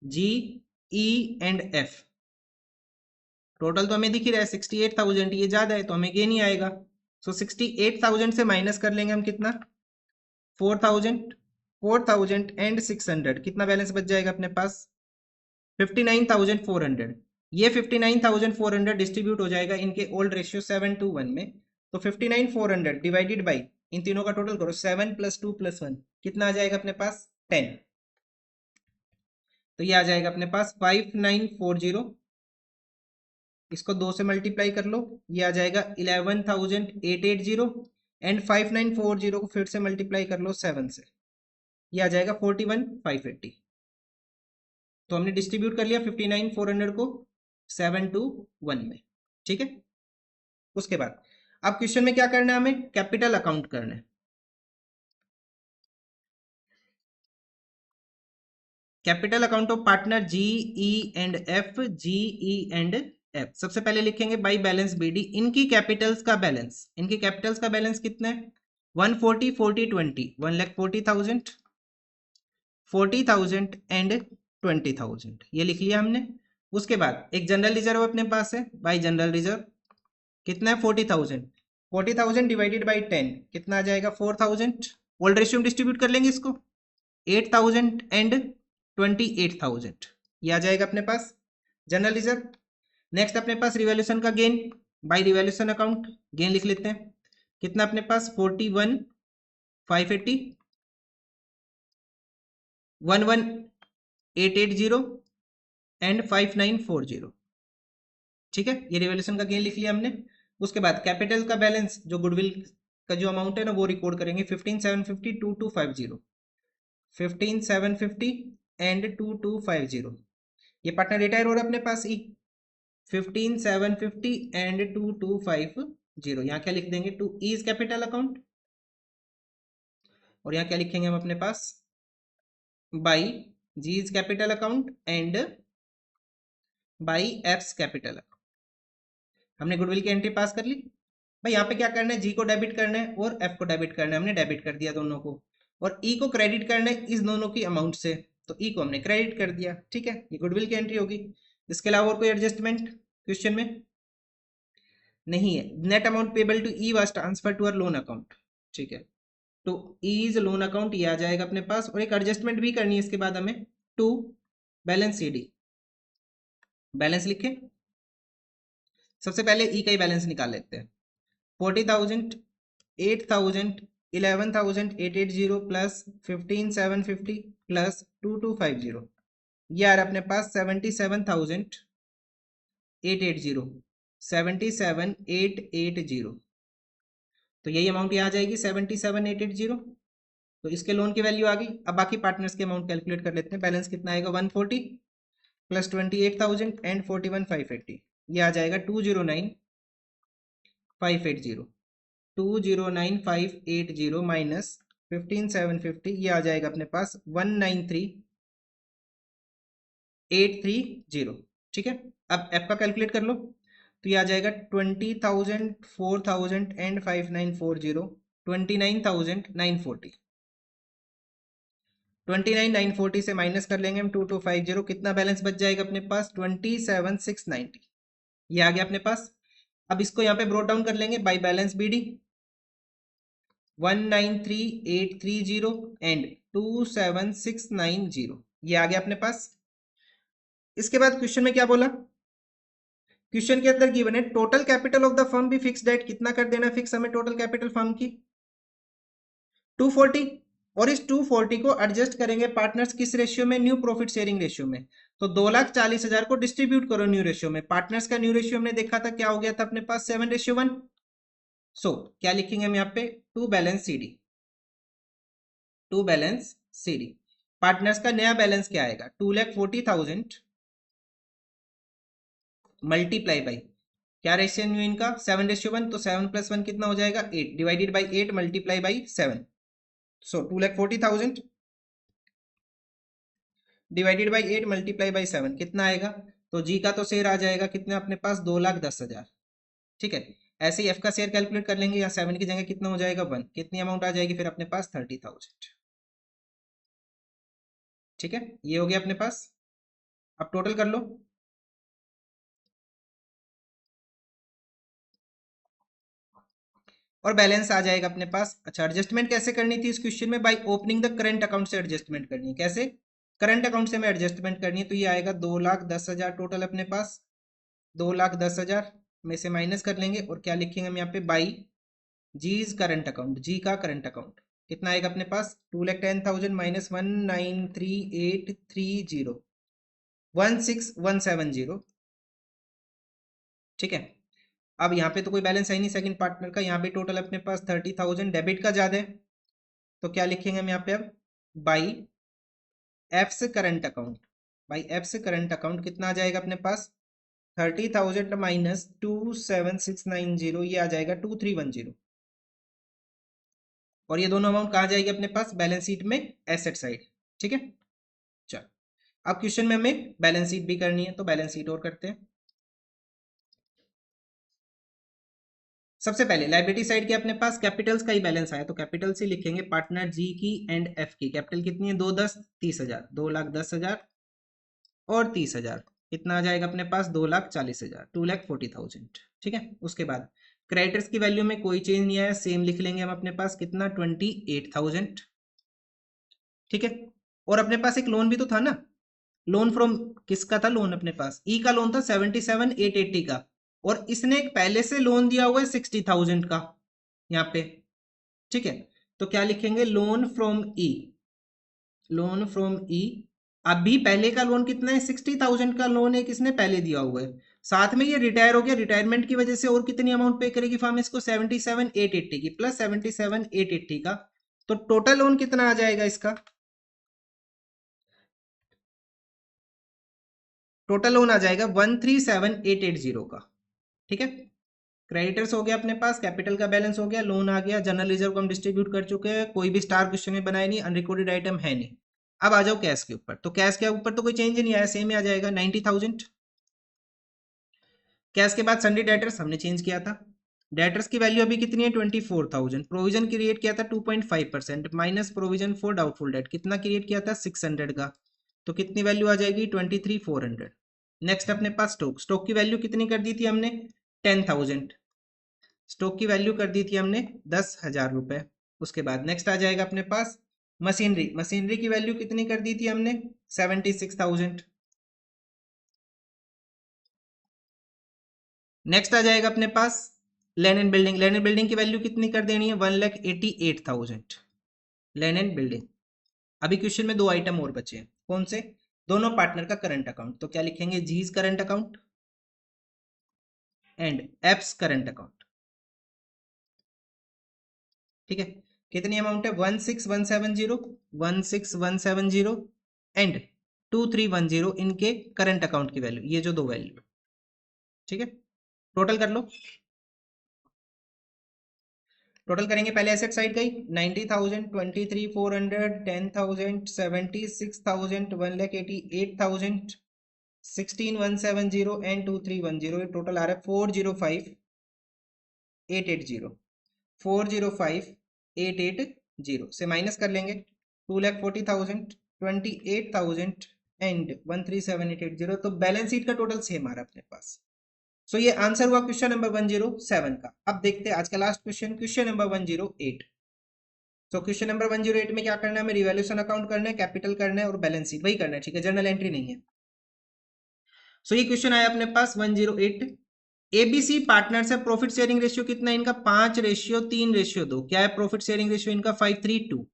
G E and F, total तो हमें दिख ही रहा है 68,000, ये ज्यादा है तो हमें गेन ही आएगा, सो 68,000 से माइनस कर लेंगे हम कितना 4,000, 4,000 एंड 600, कितना बैलेंस बच जाएगा अपने पास 59,400, ये 59,400 डिस्ट्रीब्यूट हो जाएगा इनके ओल्ड रेशियो 7:1 में, तो 59,400 डिवाइडेड बाई इन तीनों का टोटल करो 7 + 2 + 1, कितना आ जाएगा अपने पास 10, तो ये आ जाएगा अपने पास 5940, इसको 2 से मल्टीप्लाई कर लो, ये आ जाएगा 11,880 एंड 5940 को फिर से मल्टीप्लाई कर लो 7 से, ये आ जाएगा 41,580, तो हमने डिस्ट्रीब्यूट कर लिया 59,400 को 7:1 में, ठीक है। उसके बाद अब क्वेश्चन में क्या करना है, हमें कैपिटल अकाउंट करना है, capital account of partner G E and F, G E and F. सबसे पहले लिखेंगे बाई बैलेंस बीडी, इनकी कैपिटल्स का बैलेंस, इनकी कैपिटल्स का बैलेंस कितना है 140 40 20, 1,40,000 40,000 एंड 20,000, ये लिख लिया हमने। उसके बाद एक जनरल रिजर्व अपने पास है, बाई जनरल रिजर्व कितना है 40,000, 40,000 डिवाइडेड बाई 10, कितना आ जाएगा 4,000, ओल्ड रेशियो में डिस्ट्रीब्यूट कर लेंगे इसको 8,000 एंड 28,000, ये आ जाएगा अपने पास जनरल रिजर्व। नेक्स्ट अपने पास रिवैल्यूएशन का gain, by revaluation account gain लिख लेते हैं, कितना अपने पास 41,580 11,880 एंड 5,940, ठीक है, ये रिवैल्यूएशन का गेन लिख लिया हमने। उसके बाद कैपिटल का बैलेंस जो गुडविल का जो अमाउंट है ना वो रिकॉर्ड करेंगे 15,750 2250, 15,750 एंड 2250, ये पार्टनर रिटायर हो रहा है अपने पास ई 15,750 एंड 2250, यहाँ क्या लिख देंगे टू ईज कैपिटल अकाउंट, और यहाँ क्या लिखेंगे हम अपने पास by G's capital account and by F's capital account. हमने गुडविल की एंट्री पास कर ली। भाई यहाँ पे क्या करना है, जी को डेबिट करना है और एफ को डेबिट करना है, हमने डेबिट कर दिया दोनों को, और ई को क्रेडिट करना है इस दोनों की अमाउंट से, तो ई को हमने क्रेडिट कर दिया, ठीक है, ये गुडविल की एंट्री होगी। इसके अलावा और कोई एडजस्टमेंट क्वेश्चन में नहीं है। Net amount payable to E was transfer to her loan account, ठीक है, तो ईज लोन अकाउंट ये आ जाएगा अपने पास, और एक एडजस्टमेंट भी करनी है इसके बाद हमें टू बैलेंस सीडी, बैलेंस लिखे, सबसे पहले ई का ही बैलेंस निकाल लेते हैं 40,000 8,000 11,880 प्लस 15,750 प्लस 2250, ये आ रहा अपने पास 77,880 77,880, तो यही अमाउंट यहाँ आ जाएगी 77,880, तो इसके लोन की वैल्यू आ गई। अब बाकी पार्टनर्स के अमाउंट कैलकुलेट कर लेते हैं, बैलेंस कितना आएगा 140 प्लस 28,000 एंड 41,580, ये आ जाएगा 209,580, 209,580 माइनस 15,750, ये आ जाएगा अपने पास 193,830, ठीक है। अब एफ का कैलकुलेट कर लो, तो ये आ जाएगा 20,000 4,000 एंड 5,940 29,940, 29,940 से माइनस कर लेंगे हम 2250, कितना बैलेंस बच जाएगा अपने पास 27,690, ये आ गया अपने पास। अब इसको यहाँ पे ब्रोट डाउन कर लेंगे बाय बैलेंस बीडी 193,830 एंड 27,690, ये आ गया अपने पास। इसके बाद क्वेश्चन में क्या बोला, क्वेश्चन के अंदर गिवन है total capital of the firm भी फिक्स्ड है, कितना कर देना फिक्स हमें टोटल कैपिटल फर्म की 240, और इस 240 को एडजस्ट करेंगे पार्टनर्स किस रेशियो में, न्यू प्रॉफिट शेयरिंग रेशियो में। तो 2,40,000 को डिस्ट्रीब्यूट करो न्यू रेशियो में। पार्टनर्स का न्यू रेशियो हमने देखा था क्या हो गया था अपने पास 7:1। सो क्या लिखेंगे हम यहाँ पे, to balance C D, to balance C D. Partners का नया बैलेंस क्या आएगा, 2,40,000 मल्टीप्लाई बाई क्या रेशियो न्यू इनका 7:1, तो 7+1 कितना हो जाएगा 8, divided by 8 multiply by 7। So 2,40,000 divided by 8 multiply by 7 कितना आएगा, तो जी का तो शेयर आ जाएगा कितना अपने पास 2,10,000। ठीक है, ऐसे ही एफ का शेयर कैलकुलेट कर लेंगे, या 7 की जगह कितना हो जाएगा 1, कितनी अमाउंट आ जाएगी फिर अपने पास 30,000। ठीक है, ये हो गया अपने पास। अब टोटल कर लो, और बैलेंस आ जाएगा अपने पास। अच्छा, एडजस्टमेंट कैसे करनी थी इस क्वेश्चन में, by opening the current account से एडजस्टमेंट करनी है। कैसे, करंट अकाउंट से हमें एडजस्टमेंट करनी है, तो ये आएगा 2,10,000 टोटल अपने पास। 2,10,000 में से माइनस कर लेंगे, और क्या लिखेंगे हम यहाँ पे, बाई जीज करंट अकाउंट, जी का करंट अकाउंट कितना आएगा अपने पास 2,10,000 माइनस 1,93830 16,170। ठीक है, अब यहाँ पे तो कोई बैलेंस है नहीं सेकंड पार्टनर का, यहाँ पे टोटल अपने पास 30,000 डेबिट का ज्यादा है, तो क्या लिखेंगे हम यहाँ पे अब, बाई एफ से करंट अकाउंट, बाई एफ से करंट अकाउंट कितना आ जाएगा अपने पास 30,000 माइनस 27,690, ये आ जाएगा 2,310। और ये दोनों अमाउंट कहाँ जाएगी अपने पास, बैलेंस शीट में एसेट साइड। ठीक है, चलो अब क्वेश्चन में हमें बैलेंस शीट भी करनी है, तो बैलेंस शीट और करते हैं। सबसे पहले लाइबिलिटी साइड के अपने पास कैपिटल्स का ही बैलेंस आया, तो कैपिटल से लिखेंगे पार्टनर जी की एंड एफ की। कैपिटल कितनी है 2,10,30,000, 2,10,000 और 30,000 कितना आ जाएगा अपने पास 2,40,000, 2,40,000। ठीक है, उसके बाद क्रेडिटर्स की वैल्यू में कोई चेंज नहीं आया, सेम लिख लेंगे हम अपने पास कितना 28,000। ठीक है, और अपने पास एक लोन भी तो था ना, लोन फ्रॉम किसका था लोन अपने पास, ई का लोन था 77,880 का, और इसने एक पहले से लोन दिया हुआ है 60,000 का यहाँ पे। ठीक है, तो क्या लिखेंगे loan from E, loan from E. अभी पहले का लोन कितना है 60,000 का लोन है, किसने पहले दिया हुआ है, साथ में ये रिटायर हो गया, रिटायरमेंट की वजह से और कितनी अमाउंट पे करेगी फर्म इसको 77,880 की, प्लस 77,880 का, तो टोटल लोन कितना आ जाएगा इसका, टोटल लोन आ जाएगा 137,880 का। ठीक है, क्रेडिटर्स हो गया अपने पास, कैपिटल का बैलेंस हो गया, लोन आ गया, जनरल रिजर्व को हम डिस्ट्रीब्यूट कर चुके हैं, कोई भी स्टार क्वेश्चन में बनाया नहीं, अनरिकॉर्डेड आइटम है नहीं। अब आ जाओ कैश के ऊपर, तो कैश के ऊपर तो कोई चेंज नहीं आया, सेम ही आ जाएगा 90,000। कैश के बाद सन्डी डेटर्स हमने चेंज किया था, डेटर्स की वैल्यू अभी कितनी है 24,000। प्रोविजन क्रिएट किया था 2.5%, minus provision for doubtful date कितना क्रिएट किया था 600 का, तो कितनी वैल्यू आ जाएगी 23,400। नेक्स्ट अपने पास स्टॉक, स्टॉक की वैल्यू कितनी कर दी थी हमने 10,000, स्टॉक की वैल्यू कर दी थी हमने 10,000 रुपए। उसके बाद नेक्स्ट आ जाएगा अपने पास मशीनरी, मशीनरी की वैल्यू कितनी कर दी थी हमने 76,000। नेक्स्ट आ जाएगा अपने पास land and building, land and building की वैल्यू कितनी कर देनी है 1,88,000 लैंड एंड बिल्डिंग। अभी क्वेश्चन में दो आइटम और बचे हैं, कौन से, दोनों पार्टनर का करंट अकाउंट, तो क्या लिखेंगे G's current account and F's current account. ठीक है, कितनी अमाउंट है 16,170, 16,170 एंड 2,310 इनके करंट अकाउंट की वैल्यू, ये जो दो वैल्यू। ठीक है, टोटल कर लो, टोटल करेंगे पहले एसेट साइड का ही 90,000, 23,400, 10,000, 76,000, 1,88,000, 16,170 एंड 2,310, टोटल आ रहा है 405,880, 405,880 से माइनस कर लेंगे 2,40,000, 28,000 एंड 1,37,880, तो बैलेंस शीट का टोटल सेम आ रहा है अपने पास। सो ये आंसर हुआ क्वेश्चन नंबर 107 का। अब देखते हैं आज का लास्ट क्वेश्चन, क्वेश्चन नंबर 108। तो क्वेश्चन नंबर 108 में क्या करना है, हमें रिवैल्यूएशन अकाउंट करना है, कैपिटल करना है और बैलेंस शीट, वही करना है। ठीक है, जर्नल एंट्री नहीं है। सो ये क्वेश्चन आया अपने पास 108। एबीसी पार्टनर्स है, प्रॉफिट शेयरिंग रेशियो कितना है इनका 5:3:2। क्या है प्रॉफिट शेयरिंग रेशियो इनका 5:3:2।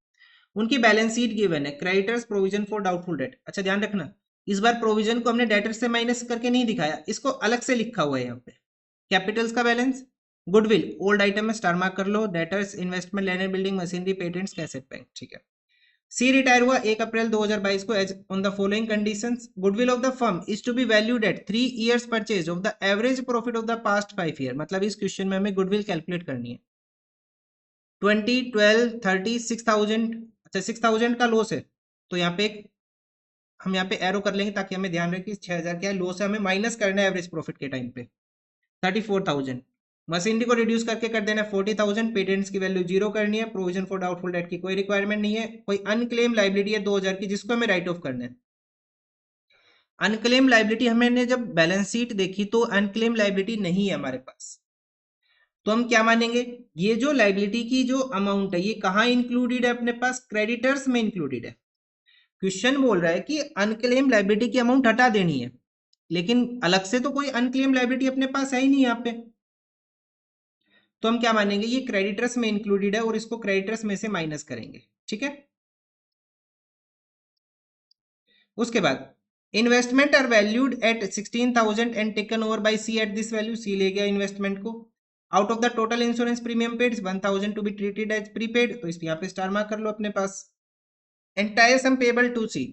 उनकी बैलेंस शीट गिवन है, creditors provision for doubtful debt. अच्छा ध्यान रखना, इस बार प्रोविजन को हमने डेटर से माइनस करके नहीं दिखाया, इसको अलग से लिखा हुआ है यहाँ पे। कैपिटल्स का बैलेंस, गुडविल ओल्ड आइटम में स्टार मार्क कर लो, debtors investment land and building machinery patents cash at bank, ठीक है। सी रिटायर हुआ 1 अप्रैल 2022 को as on the following conditions. Goodwill of the firm is to be valued at 3 years purchase of the average profit of the past 5 year. मतलब इस question में हमें goodwill calculate करनी है। 20, 12, 30, 6,000। अच्छा 6,000 का लॉस है, तो यहाँ पे हम यहाँ पे एरो कर लेंगे ताकि हमें ध्यान रहे कि 6,000 क्या है लॉस है, हमें माइनस करना है एवरेज प्रॉफिट के टाइम पे। 34,000। मशीनरी को रिड्यूस करके कर देना 40,000। पेटेंट्स की वैल्यू 0 करनी है। प्रोविजन फॉर डाउटफुल डेट की कोई रिक्वायरमेंट नहीं है। कोई अनक्लेम लाइबिलिटी है 2,000 की, जिसको हमें राइट ऑफ करना है। अनक्लेम लाइबिलिटी हमने जब बैलेंस शीट देखी तो अनक्लेम लाइबिलिटी नहीं है हमारे पास, तो हम क्या मानेंगे, ये जो लाइबिलिटी की जो अमाउंट है ये कहाँ इंक्लूडेड है अपने पास, क्रेडिटर्स में इंक्लूडेड है। क्वेश्चन बोल रहा है कि अनक्लेम लाइबिलिटी की अमाउंट हटा देनी है, लेकिन अलग से तो कोई अनक्लेम लाइबिलिटी अपने पास है ही नहीं यहाँ पे, तो हम क्या मानेंगे ये क्रेडिटर्स में इंक्लूडेड है और इसको क्रेडिटर्स में से माइनस करेंगे, ठीक है। उसके बाद investment are valued at 16,000 and taken over by C at this value. C ले गया इन्वेस्टमेंट को। Out of the total insurance premium paid 1,000 to be treated as prepaid, तो इस यहाँ पे स्टार मार्क कर लो अपने पास। Entire sum payable to C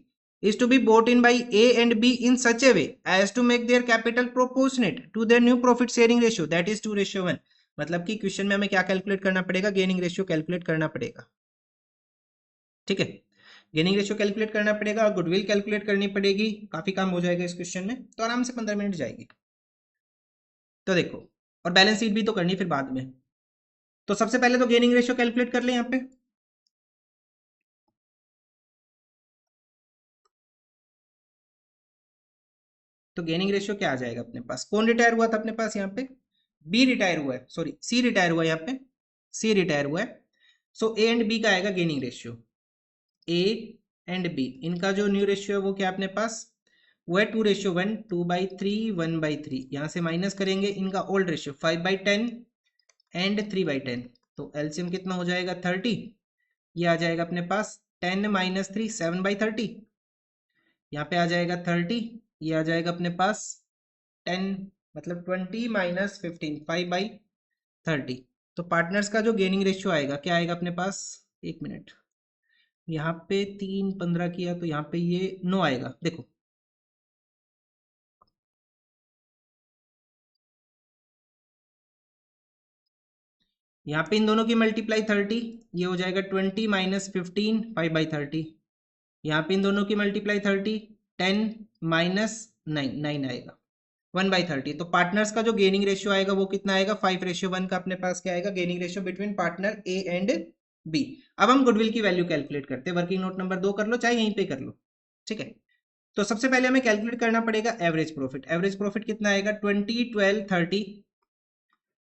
is to be bought in by A and B in such a way as to make their capital proportionate to their new profit sharing ratio, that is 2:1। मतलब कि question में हमें क्या calculate करना पड़ेगा, gaining ratio calculate करना पड़ेगा, ठीक है। गेनिंग रेशियो कैलकुलेट करना पड़ेगा और गुडविल कैलकुलेट करनी पड़ेगी। काफी काम हो जाएगा इस क्वेश्चन में, तो आराम से 15 मिनट जाएगी। तो देखो, और बैलेंस शीट भी तो करनी फिर बाद में। तो सबसे पहले तो गेनिंग रेशियो कैलकुलेट कर ले यहाँ पे। तो गेनिंग रेशियो क्या आ जाएगा अपने पास, कौन रिटायर हुआ था अपने पास यहाँ पे, बी रिटायर हुआ है, सॉरी सी रिटायर हुआ है यहाँ पे, सी रिटायर हुआ है। सो ए एंड बी का आएगा gaining ratio. A and B इनका जो न्यू रेशियो है वो क्या अपने पास, वो है 2:1, 2/3, 1/3। यहाँ से माइनस करेंगे इनका ओल्ड रेशियो 5/10 एंड 3/10, तो एलसीएम कितना हो जाएगा 30। ये आ जाएगा अपने पास 10 - 3 7/30। यहाँ पे आ जाएगा 30, ये आ जाएगा अपने पास 10, मतलब 20 - 15 5/30। तो पार्टनर्स का जो गेनिंग रेशियो आएगा क्या आएगा अपने पास, एक मिनट, यहाँ पे 3 15 किया तो यहाँ पे ये 9 आएगा। देखो यहाँ पे इन दोनों की मल्टीप्लाई 30, ये हो जाएगा 20 - 15 5/30। यहाँ पे इन दोनों की मल्टीप्लाई 30, 10 - 9 9 आएगा 1/30। तो पार्टनर्स का जो गेनिंग रेशियो आएगा वो कितना आएगा, 5:1 का अपने पास क्या आएगा gaining ratio between partner A and B. अब हम गुडविल की वैल्यू कैलकुलेट करते हैं। वर्किंग नोट नंबर 2 कर लो, चाहे यहीं पे कर लो, ठीक है। तो सबसे पहले हमें कैलकुलेट करना पड़ेगा एवरेज प्रॉफिट। एवरेज प्रॉफिट कितना आएगा 20, 12, 30,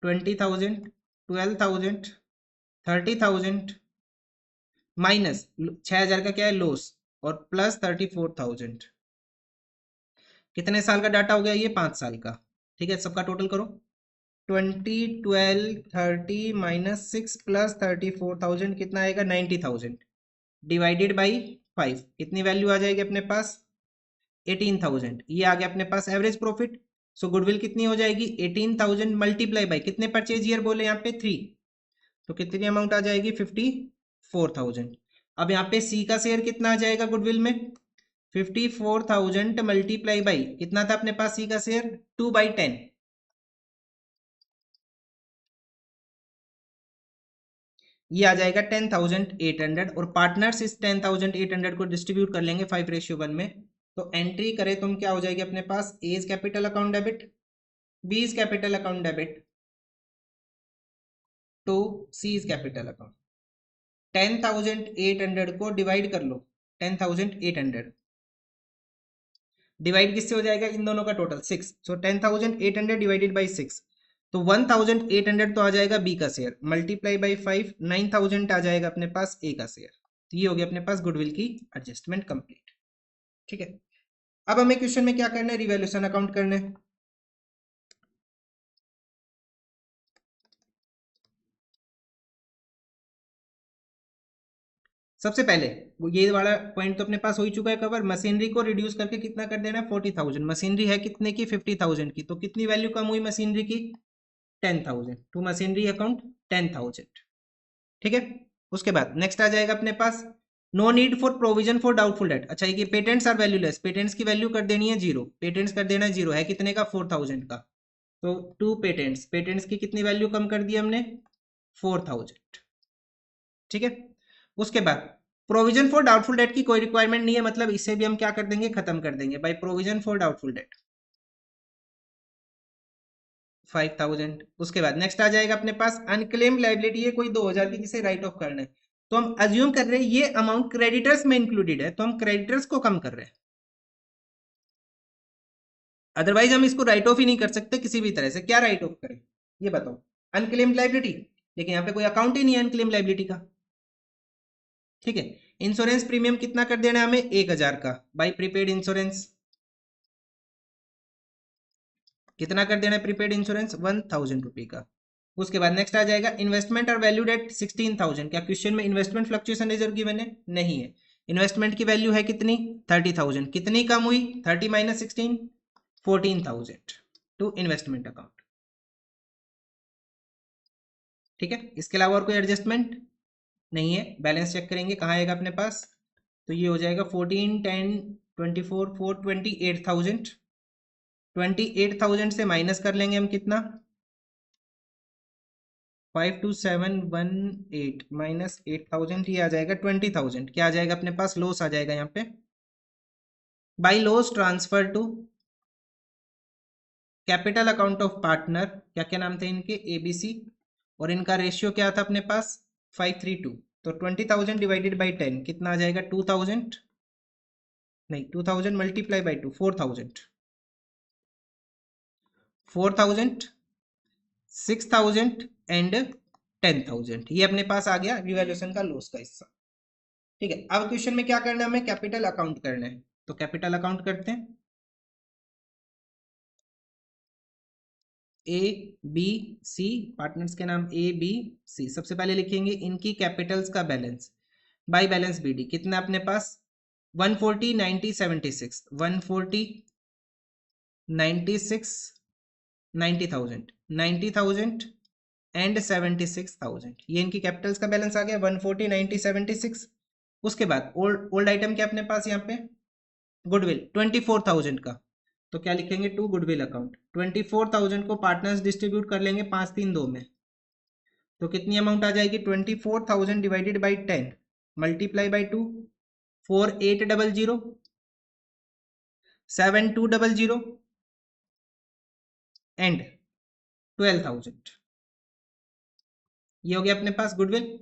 20,000, 12,000, 30,000 माइनस 6,000 का क्या है लॉस, और प्लस 34,000। कितने साल का डाटा हो गया ये, 5 साल का, ठीक है। सबका टोटल करो, 20, 12, 30 - 6 प्लस 34,000 कितना आएगा 90,000 डिवाइडेड बाई 5, कितनी वैल्यू आ जाएगी अपने पास 18,000। ये आ गया अपने पास एवरेज प्रॉफिट। सो गुडविल कितनी हो जाएगी 18,000 मल्टीप्लाई बाई कितने परचेज ईयर बोले यहाँ पे 3, तो कितनी अमाउंट आ जाएगी 54,000। अब यहाँ पे सी का शेयर कितना आ जाएगा गुडविल में, 54,000 मल्टीप्लाई बाई कितना था अपने पास सी का शेयर 2/10, ये आ जाएगा 10,800। और पार्टनर्स इस 10,800 को डिस्ट्रीब्यूट कर लेंगे 5:1 में। तो एंट्री करें तो हम क्या हो जाएगी अपने पास, A is capital account debit, B is capital account debit to C is capital account. 10,800 को डिवाइड कर लो, 10,800 डिवाइड किससे हो जाएगा, इन दोनों का टोटल 6, सो 10,800 डिवाइडेड बाई 6, तो 1,800 तो आ जाएगा बी का शेयर, मल्टीप्लाई बाई 5 9,000 आ जाएगा अपने पास ए का शेयर। तो ये हो गया अपने पास गुडविल की एडजस्टमेंट कंप्लीट, ठीक है। अब हमें क्वेश्चन में क्या करना है, रिवैल्यूएशन अकाउंट करना है। सबसे पहले वो ये वाला पॉइंट तो अपने पास हो ही चुका है कवर। मशीनरी को रिड्यूस करके कितना कर देना है, 40,000। मशीनरी है कितने की, 50,000 की, तो कितनी वैल्यू कम हुई मशीनरी की, 10,000। To machinery account 10,000। ठीक है। उसके बाद नेक्स्ट आ जाएगा अपने पास, no need for provision for doubtful debt. अच्छा, ये पेटेंट्स आर वैल्यूलेस, पेटेंट्स की वैल्यू कर देनी है जीरो, पेटेंट्स कर देना है जीरो, है कितने का, 4,000 का। तो टू पेटेंट्स, पेटेंट्स की कितनी वैल्यू कम कर दी हमने, 4,000। ठीक है। उसके बाद प्रोविजन फॉर डाउटफुल डेट की कोई रिक्वायरमेंट नहीं है, मतलब इसे भी हम क्या कर देंगे, खत्म कर देंगे by provision for doubtful date, 5,000। उसके बाद नेक्स्ट आ जाएगा अपने पास अनक्लेम लाइबिलिटी है कोई 2,000 की, जिसे राइट ऑफ करना है। तो हम अज्यूम कर रहे हैं ये अमाउंट क्रेडिटर्स में इंक्लूडेड है, तो हम क्रेडिटर्स को कम कर रहे हैं, अदरवाइज हम इसको राइट ऑफ ही नहीं कर सकते किसी भी तरह से। क्या राइट ऑफ करें ये बताओ, अनक्लेम्ड लाइबिलिटी, लेकिन यहाँ पे कोई अकाउंट ही नहीं है अनक्लेम्ड लाइबिलिटी का। ठीक है। इंश्योरेंस प्रीमियम कितना कर देना है हमें, 1,000 का, बाई प्रीपेड इंश्योरेंस। कितना कर देना है प्रीपेड इंश्योरेंस, 1,000 रुपये का। उसके बाद नेक्स्ट आ जाएगा इन्वेस्टमेंट और वैल्यूड एट 16,000। क्या क्वेश्चन में इन्वेस्टमेंट फ्लक्चुएशन रिजर्व गिवन है, नहीं है। इन्वेस्टमेंट की वैल्यू है कितनी, 30,000। कितनी कम हुई, 30 माइनस 16, 14,000 टू इन्वेस्टमेंट अकाउंट। ठीक है। इसके अलावा और कोई एडजस्टमेंट नहीं है। बैलेंस चेक करेंगे कहाँ आएगा अपने पास, तो ये हो जाएगा 14, 10, 24, 4, 28,000। 28,000 से माइनस कर लेंगे हम कितना, 52718 माइनस 8,000, ये आ जाएगा 20,000। क्या आ जाएगा अपने पास, लॉस आ जाएगा यहाँ पे। By loss transfer to capital account of partner, क्या क्या नाम थे इनके, एबीसी, और इनका रेशियो क्या था अपने पास, 5:3:2। तो 20,000 डिवाइडेड बाई 10 कितना आ जाएगा, 2,000, नहीं 2,000 मल्टीप्लाई बाई 2, 4,000, 4,000, 6,000 एंड 10,000। ये अपने पास आ गया रिवैल्यूएशन का लॉस का हिस्सा। ठीक है। अब क्वेश्चन में क्या करना है, हमें कैपिटल अकाउंट करना है, तो कैपिटल अकाउंट करते हैं। ए बी सी, पार्टनर्स के नाम ए बी सी। सबसे पहले लिखेंगे इनकी कैपिटल्स का बैलेंस, बाई बैलेंस बीडी कितना अपने पास, 140, 90, 76, 140, 96, 90,000, 90,000 एंड 76,000। ये इनकी कैपिटल्स का बैलेंस आ गया, 140, 90, 76। उसके बाद ओल्ड ओल्ड आइटम क्या अपने पास यहाँ पे, गुडविल 24,000 का। तो क्या लिखेंगे, टू गुडविल अकाउंट। 24,000 को पार्टनर्स डिस्ट्रीब्यूट कर लेंगे 5, 3, 2 में, तो कितनी अमाउंट आ जाएगी, 24,000 divided by 10 multiply by 2, 4,800, 7,200 and 12,000। ये हो गया अपने पास गुडविल।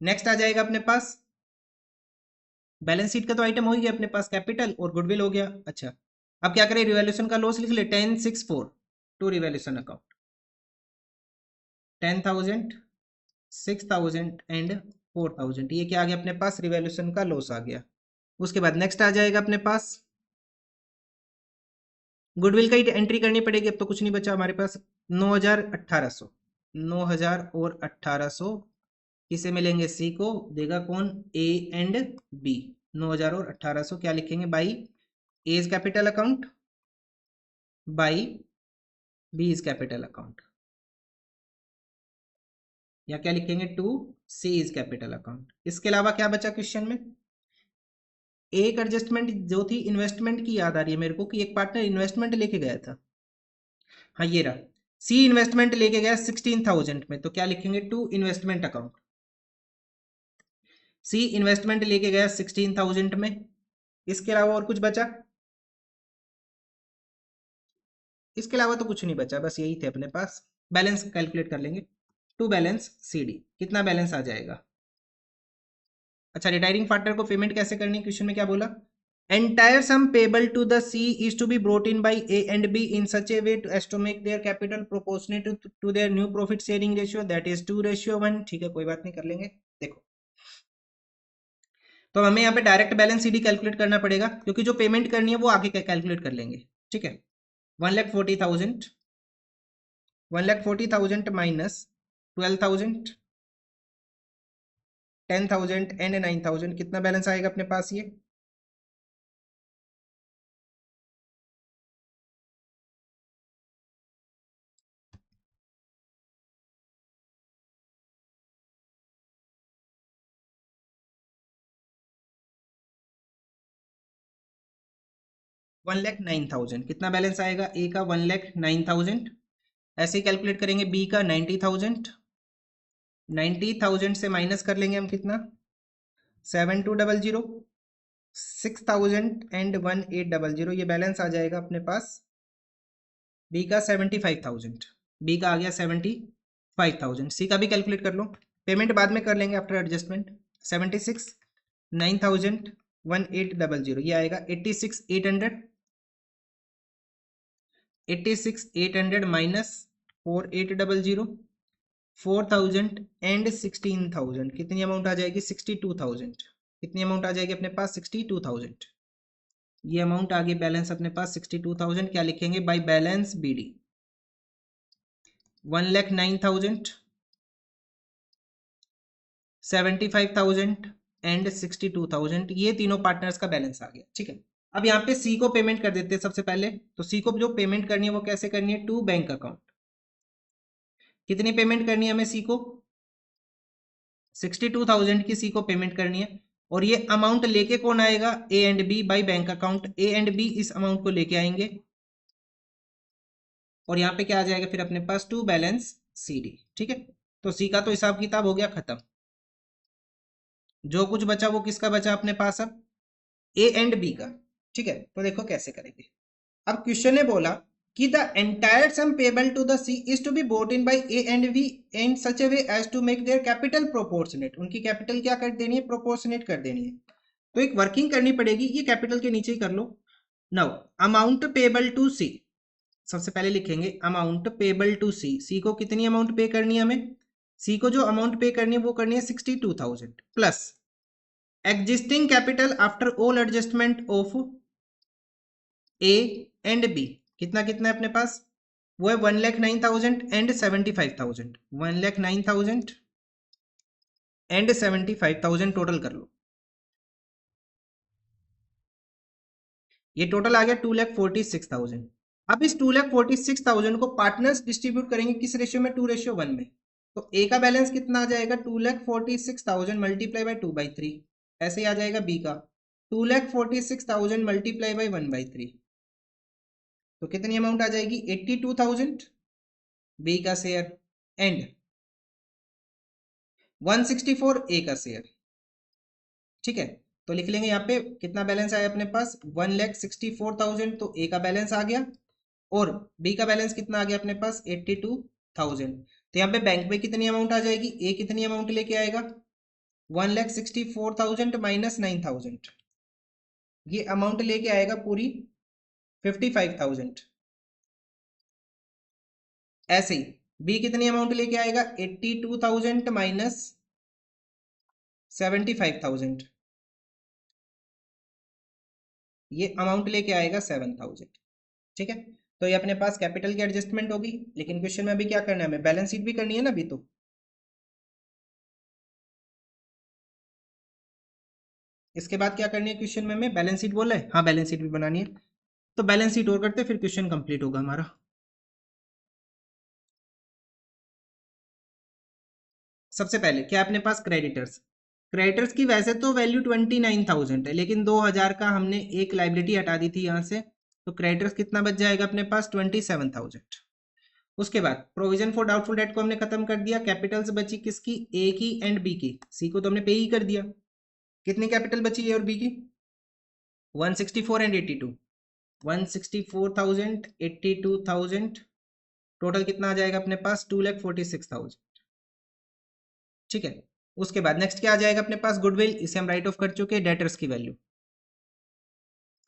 नेक्स्ट आ जाएगा अपने पास, बैलेंस शीट का तो आइटम हो ही गया अपने पास, कैपिटल और गुडविल हो गया। अच्छा, अब क्या करें, रिवैल्यूएशन का लॉस लिख ले, 10,64 टू रिवैल्यूएशन अकाउंट, 10,000, 6,000 एंड 4,000। ये क्या आ गया अपने पास, रिवैल्यूएशन का लॉस आ गया। उसके बाद नेक्स्ट आ जाएगा अपने पास, गुडविल का ही एंट्री करनी पड़ेगी, अब तो कुछ नहीं बचा हमारे पास। 9,000, 1,800, 9,000 और 1,800 किसे मिलेंगे, सी को देगा कौन, ए एंड बी। 9,000 और 1,800 क्या लिखेंगे, by A is capital account, by B is capital account, या क्या लिखेंगे, to C is capital account. इसके अलावा क्या बचा क्वेश्चन में, एक एडजस्टमेंट जो थी इन्वेस्टमेंट की, याद आ रही है मेरे को कि एक पार्टनर इन्वेस्टमेंट लेके गया था। हाँ ये रहा, सी इन्वेस्टमेंट लेके गया 16,000 में, तो क्या लिखेंगे, to investment account. C investment लेके गया 16,000 में। इसके अलावा और कुछ बचा, इसके अलावा तो कुछ नहीं बचा, बस यही थे अपने पास। बैलेंस कैलकुलेट कर लेंगे, टू बैलेंस सी डी कितना बैलेंस आ जाएगा। अच्छा, रिटायरिंग पार्टनर को पेमेंट कैसे करनी, क्वेश्चन में क्या बोला, entire sum payable to the C is to be brought in by A and B in such a way as to make their capital proportionate to their new profit sharing ratio, that is 2:1। ठीक है, कोई बात नहीं, कर लेंगे। देखो तो हमें यहाँ पे डायरेक्ट बैलेंस सीडी कैलकुलेट करना पड़ेगा, क्योंकि जो पेमेंट करनी है वो आगे कैलकुलेट कर लेंगे। ठीक है, 1,40,000, 1,40,000 माइनस 12,000, 10,000 एंड 9,000, कितना बैलेंस आएगा अपने पास ये? $1,09,000 कितना बैलेंस आएगा? ए का 1,09,000, ऐसे ही कैलकुलेट करेंगे। बी का 90,000, 90,000 से माइनस कर लेंगे हम कितना? 7,200, 6,000 एंड 1,800, ये बैलेंस आ जाएगा अपने पास। बी का 75,000, बी का आ गया 75,000। सी का भी कैलकुलेट कर लो, पेमेंट बाद में कर लेंगे आफ्टर एडजस्टमेंट। 76, 9,000, 1,800, ये आएगा 86,800, 86,800 माइनस 4,800, 4,000 एंड 16,000, कितनी अमाउंट आ जाएगी? 62,000। कितनी अमाउंट आ जाएगी अपने पास? 62,000। ये अमाउंट आ गई बैलेंस अपने पास 62,000। क्या लिखेंगे? बाय बैलेंस बीडी 1,09,000, 75,000 एंड 62,000, ये तीनों पार्टनर्स का बैलेंस आ गया। ठीक है, अब यहाँ पे सी को पेमेंट कर देते हैं सबसे पहले। तो सी को जो पेमेंट करनी है वो कैसे करनी है? To bank account. कितनी पेमेंट करनी है हमें सी को? 62,000 की सी को पेमेंट करनी है। और ये अमाउंट लेके कौन आएगा? A and B by bank account. A and B इस अमाउंट को लेके आएंगे और यहाँ पे क्या आ जाएगा फिर अपने पास? To balance C D. ठीक है, तो सी का तो हिसाब किताब हो गया खत्म। जो कुछ बचा वो किसका बचा अपने पास? अब ए एंड बी का। ठीक है, तो देखो कैसे करेंगे। अब क्वेश्चन ने बोला कि the entire sum payable to the C is to be boat in by A and B in such a way as to make their capital proportionate. उनकी कैपिटल क्या कर देनी है? प्रोपोर्शनेट कर देनी है। तो एक वर्किंग करनी पड़ेगी, ये कैपिटल के नीचे ही कर लो। नाउ अमाउंट पेबल टू सी, सबसे पहले लिखेंगे अमाउंट पेबल टू सी। सी को कितनी अमाउंट पे करनी है हमें? सी को जो अमाउंट पे करनी है वो करनी है 62,000 plus existing capital after all adjustment of A and B. कितना कितना है अपने पास? वो है 1,09,000 एंड 75,000, 1,09,000 एंड 75,000 टोटल कर लो। ये टोटल आ गया 2,46,000। अब इस 2,46,000 को पार्टनर्स डिस्ट्रीब्यूट करेंगे किस रेशियो में? 2:1 में। तो ए का बैलेंस कितना आ जाएगा? 2,46,000 मल्टीप्लाई बाई 2/3। ऐसे ही आ जाएगा बी का 2,46,000 मल्टीप्लाई बाई 1/3। तो कितनी अमाउंट आ जाएगी? 82,000 बी का शेयर एंड 164 ए का शेयर। ठीक है, तो लिख लेंगे यहाँ पे कितना बैलेंस आया अपने पास? 1,64,000, तो ए का बैलेंस आ गया। और बी का बैलेंस कितना आ गया अपने पास? 82,000। तो यहाँ पे बैंक में कितनी अमाउंट आ जाएगी? ए कितनी अमाउंट लेके आएगा? 1,64,000 माइनस 9,000, ये अमाउंट लेके आएगा पूरी 55,000। ऐसे ही बी कितनी अमाउंट लेके आएगा? 82,000 माइनस 75,000, ये अमाउंट लेके आएगा 7,000। ठीक है, तो ये अपने पास कैपिटल की एडजस्टमेंट होगी। लेकिन क्वेश्चन में अभी क्या करना है हमें? बैलेंस शीट भी करनी है ना अभी। तो इसके बाद क्या करनी है क्वेश्चन में हमें? बैलेंस शीट बोला है, हाँ बैलेंस शीट भी बनानी है। तो बैलेंस शीट और करते फिर क्वेश्चन कंप्लीट होगा हमारा। सबसे पहले क्या है अपने पास? क्रेडिटर्स। क्रेडिटर्स की वैसे तो वैल्यू 29,000 है, लेकिन 2,000 का हमने एक लाइबिलिटी हटा दी थी यहाँ से, तो क्रेडिटर्स कितना बच जाएगा अपने पास? 27,000। उसके बाद प्रोविजन फॉर डाउटफुल डेट को हमने खत्म कर दिया। कैपिटल्स बची किसकी? ए की एंड बी की। सी को तो हमने पे ही कर दिया। कितनी कैपिटल बची ए और बी की? 164 एंड 82, 164,000, 82,000, टोटल कितना आ जाएगा अपने पास? 2,46,000। ठीक है, उसके बाद नेक्स्ट क्या आ जाएगा अपने पास? गुडविल, इसे हम राइट ऑफ कर चुके हैं। डेटर्स की वैल्यू,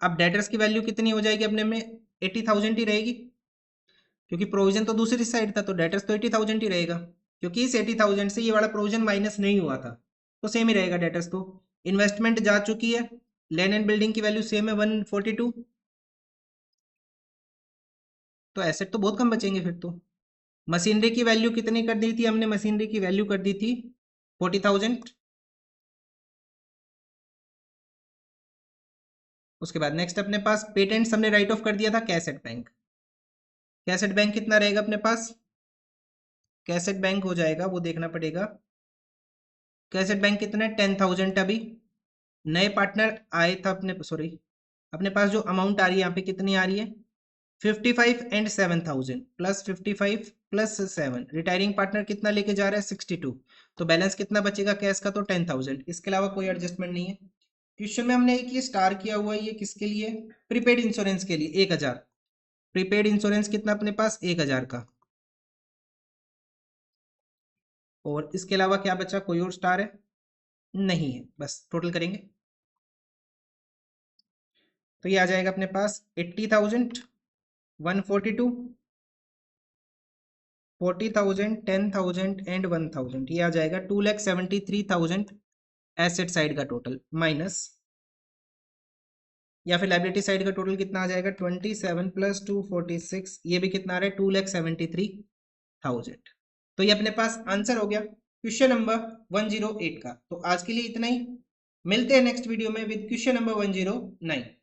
अब डेटर्स की वैल्यू कितनी हो जाएगी अपने में? 80,000 ही रहेगी, क्योंकि प्रोविजन तो दूसरी साइड था, तो डेटर्स तो 80,000 ही रहेगा। क्योंकि इस 80,000 से ये वाला प्रोविजन माइनस नहीं हुआ था, तो सेम ही रहेगा डेटर्स तो। इन्वेस्टमेंट जा चुकी है, लैंड एंड बिल्डिंग की वैल्यू सेम है 142, तो एसेट तो बहुत कम बचेंगे फिर तो। मशीनरी की वैल्यू कितनी कर दी थी हमने, मशीनरी की वैल्यू कर दी थी 40,000। उसके बाद नेक्स्ट अपने पास पेटेंट्स हमने राइट ऑफ कर दिया था कैसेट बैंक। कैसेट बैंक कितना रहेगा अपने पास, कैसेट बैंक हो जाएगा, वो देखना पड़ेगा। कैसेट बैंक कितना है 10,000 अभी। नए पार्टनर आए था अपने, सॉरी अपने पास जो अमाउंट आ रही है यहाँ पे कितनी आ रही है 55 and 7,000 plus 55 plus 7, retiring partner कितना लेके जा रहा है 62, तो बैलेंस कितना बचेगा कैश का, तो 10,000। इसके अलावा कोई एडजस्टमेंट नहीं है। क्वेश्चन में हमने एक ये स्टार किया हुआ है, ये किसके लिए, प्रीपेड इंश्योरेंस के लिए 1,000। प्रीपेड इंश्योरेंस कितना अपने पास 1,000 का, और इसके अलावा क्या बचा, कोई और स्टार है नहीं है, बस टोटल करेंगे तो ये आ जाएगा अपने पास 80,000, 142, 40,000, 10,000 एंड 1,000, ये आ जाएगा 2,73,000 एसेट साइड का टोटल, माइनस या फिर लाइबिलिटी साइड का टोटल कितना आ जाएगा 27 प्लस 246, ये भी कितना आ रहा है 2,73,000। तो ये अपने पास आंसर हो गया क्वेश्चन नंबर 108 का। तो आज के लिए इतना ही, मिलते हैं नेक्स्ट वीडियो में विद क्वेश्चन नंबर 109।